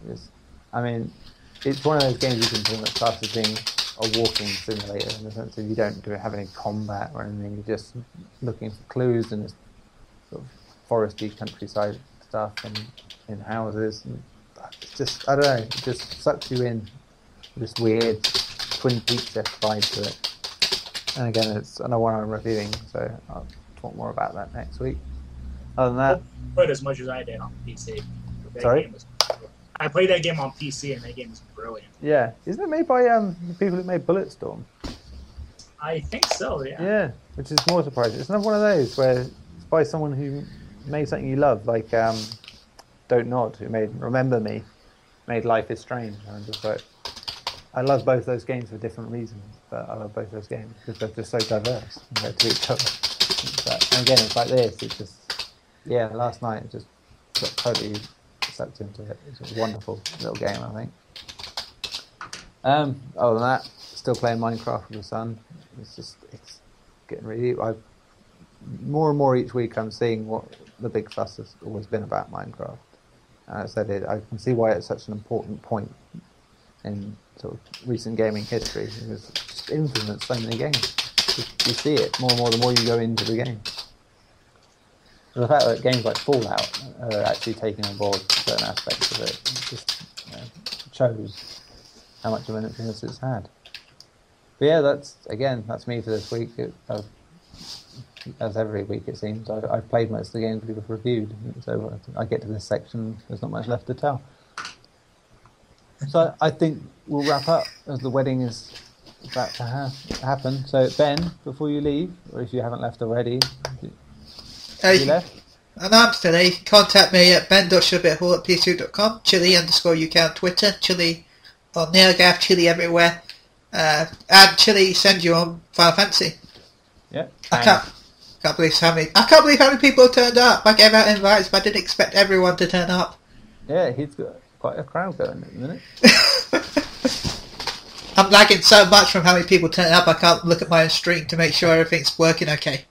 Speaker 2: It's one of those games you can pretty much class as being a walking simulator, in the sense that you don't have any combat or anything. You're just looking for clues in this sort of foresty countryside stuff and in houses. And it's just, I don't know, it just sucks you in. This weird Twin Peaks-esque vibe to it. And again, it's another one I'm reviewing, so I'll talk more about that next week. Other than that,
Speaker 4: played as much as I did on PC.
Speaker 2: Sorry?
Speaker 4: I played that game on PC, and that game is brilliant.
Speaker 2: Yeah, isn't it made by the people who made Bulletstorm?
Speaker 4: I think so. Yeah.
Speaker 2: Yeah, which is more surprising. It's another one of those where it's by someone who made something you love, like Don't Nod, who made Remember Me, made Life is Strange. And I'm just like, I love both those games for different reasons, but I love both those games because they're just so diverse compared to each other. And again, it's like this. It's just, last night it just got totally sucked into it. It's a wonderful little game, I think. Other than that, still playing Minecraft with the son. It's getting really. More and more each week, I'm seeing what the big fuss has always been about Minecraft. And I said I can see why it's such an important point in sort of recent gaming history. It's just influenced so many games. You see it more and more the more you go into the game. And the fact that games like Fallout are actually taking on board certain aspects of it just shows how much of an influence it's had. But yeah, that's me for this week. As every week it seems, I've played most of the games we've reviewed, so I get to this section, there's not much left to tell. So I think we'll wrap up as the wedding is about to happen. So Ben, before you leave, or if you haven't left already, have you left?
Speaker 3: And I'm still here. Contact me at ben.shillabeer-hall@pc.com, Chili_UK on Twitter, Chili on NeoGaf, Chili everywhere, and Chili send you on Final Fantasy.
Speaker 2: Yeah.
Speaker 3: I I can't believe how many people turned up. I gave out invites, but I didn't expect everyone to turn up.
Speaker 2: Yeah, he's got quite a crowd going at the minute.
Speaker 3: I'm lagging so much from how many people turn up, I can't look at my own stream to make sure everything's working okay.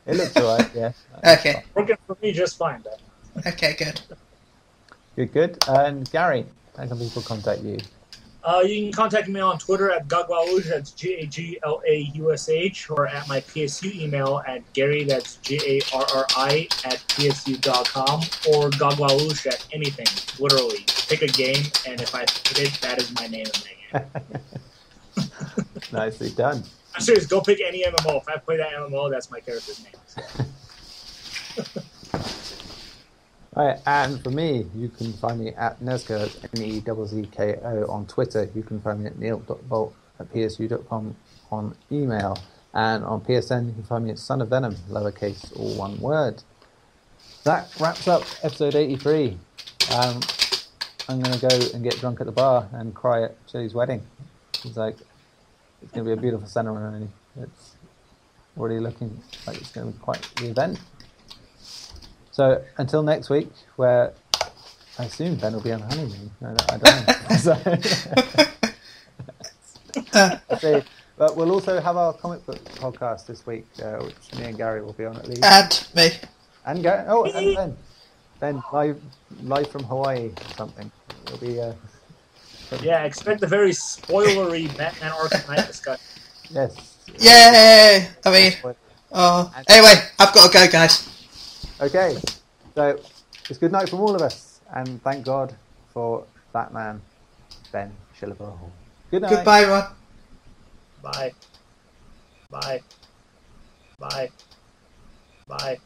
Speaker 2: It looks alright, yeah.
Speaker 3: Okay.
Speaker 4: Working for me just fine, then.
Speaker 3: Okay, good.
Speaker 2: Good. And Garri, how can people contact you?
Speaker 4: You can contact me on Twitter at Gaglalush, that's GAGLAUSH, or at my PSU email at Garri, that's GARRI, at PSU.com, or Gaglalush at anything, literally. Pick a game, and if I pick it, that is my name in the game.
Speaker 2: Nicely done.
Speaker 4: I'm serious, go pick any MMO. If I play that MMO, that's my character's name. So.
Speaker 2: Right, and for me, you can find me at Nezko, NEZZKO on Twitter. You can find me at neil.bolt@psu.com on email. And on PSN, you can find me at Son of Venom, lowercase, all one word. That wraps up episode 83. I'm going to go and get drunk at the bar and cry at Chili's wedding. It's going to be a beautiful ceremony. It's already looking like it's going to be quite the event. So until next week, where I assume Ben will be on honeymoon. I don't know. So, but we'll also have our comic book podcast this week, which me and Garri will be on at least.
Speaker 3: And me.
Speaker 2: And Garri. Oh, and Ben. Ben, live from Hawaii or something. It'll be.
Speaker 4: Yeah, expect a very spoilery Batman Arkham Knight discussion.
Speaker 2: Yes.
Speaker 3: Yay! I mean, anyway, I've got to go, guys.
Speaker 2: Okay, so it's good night from all of us, and thank God for that man, Ben Shillabeer-Hall. Good night.
Speaker 3: Goodbye, everyone.
Speaker 4: Bye. Bye. Bye. Bye.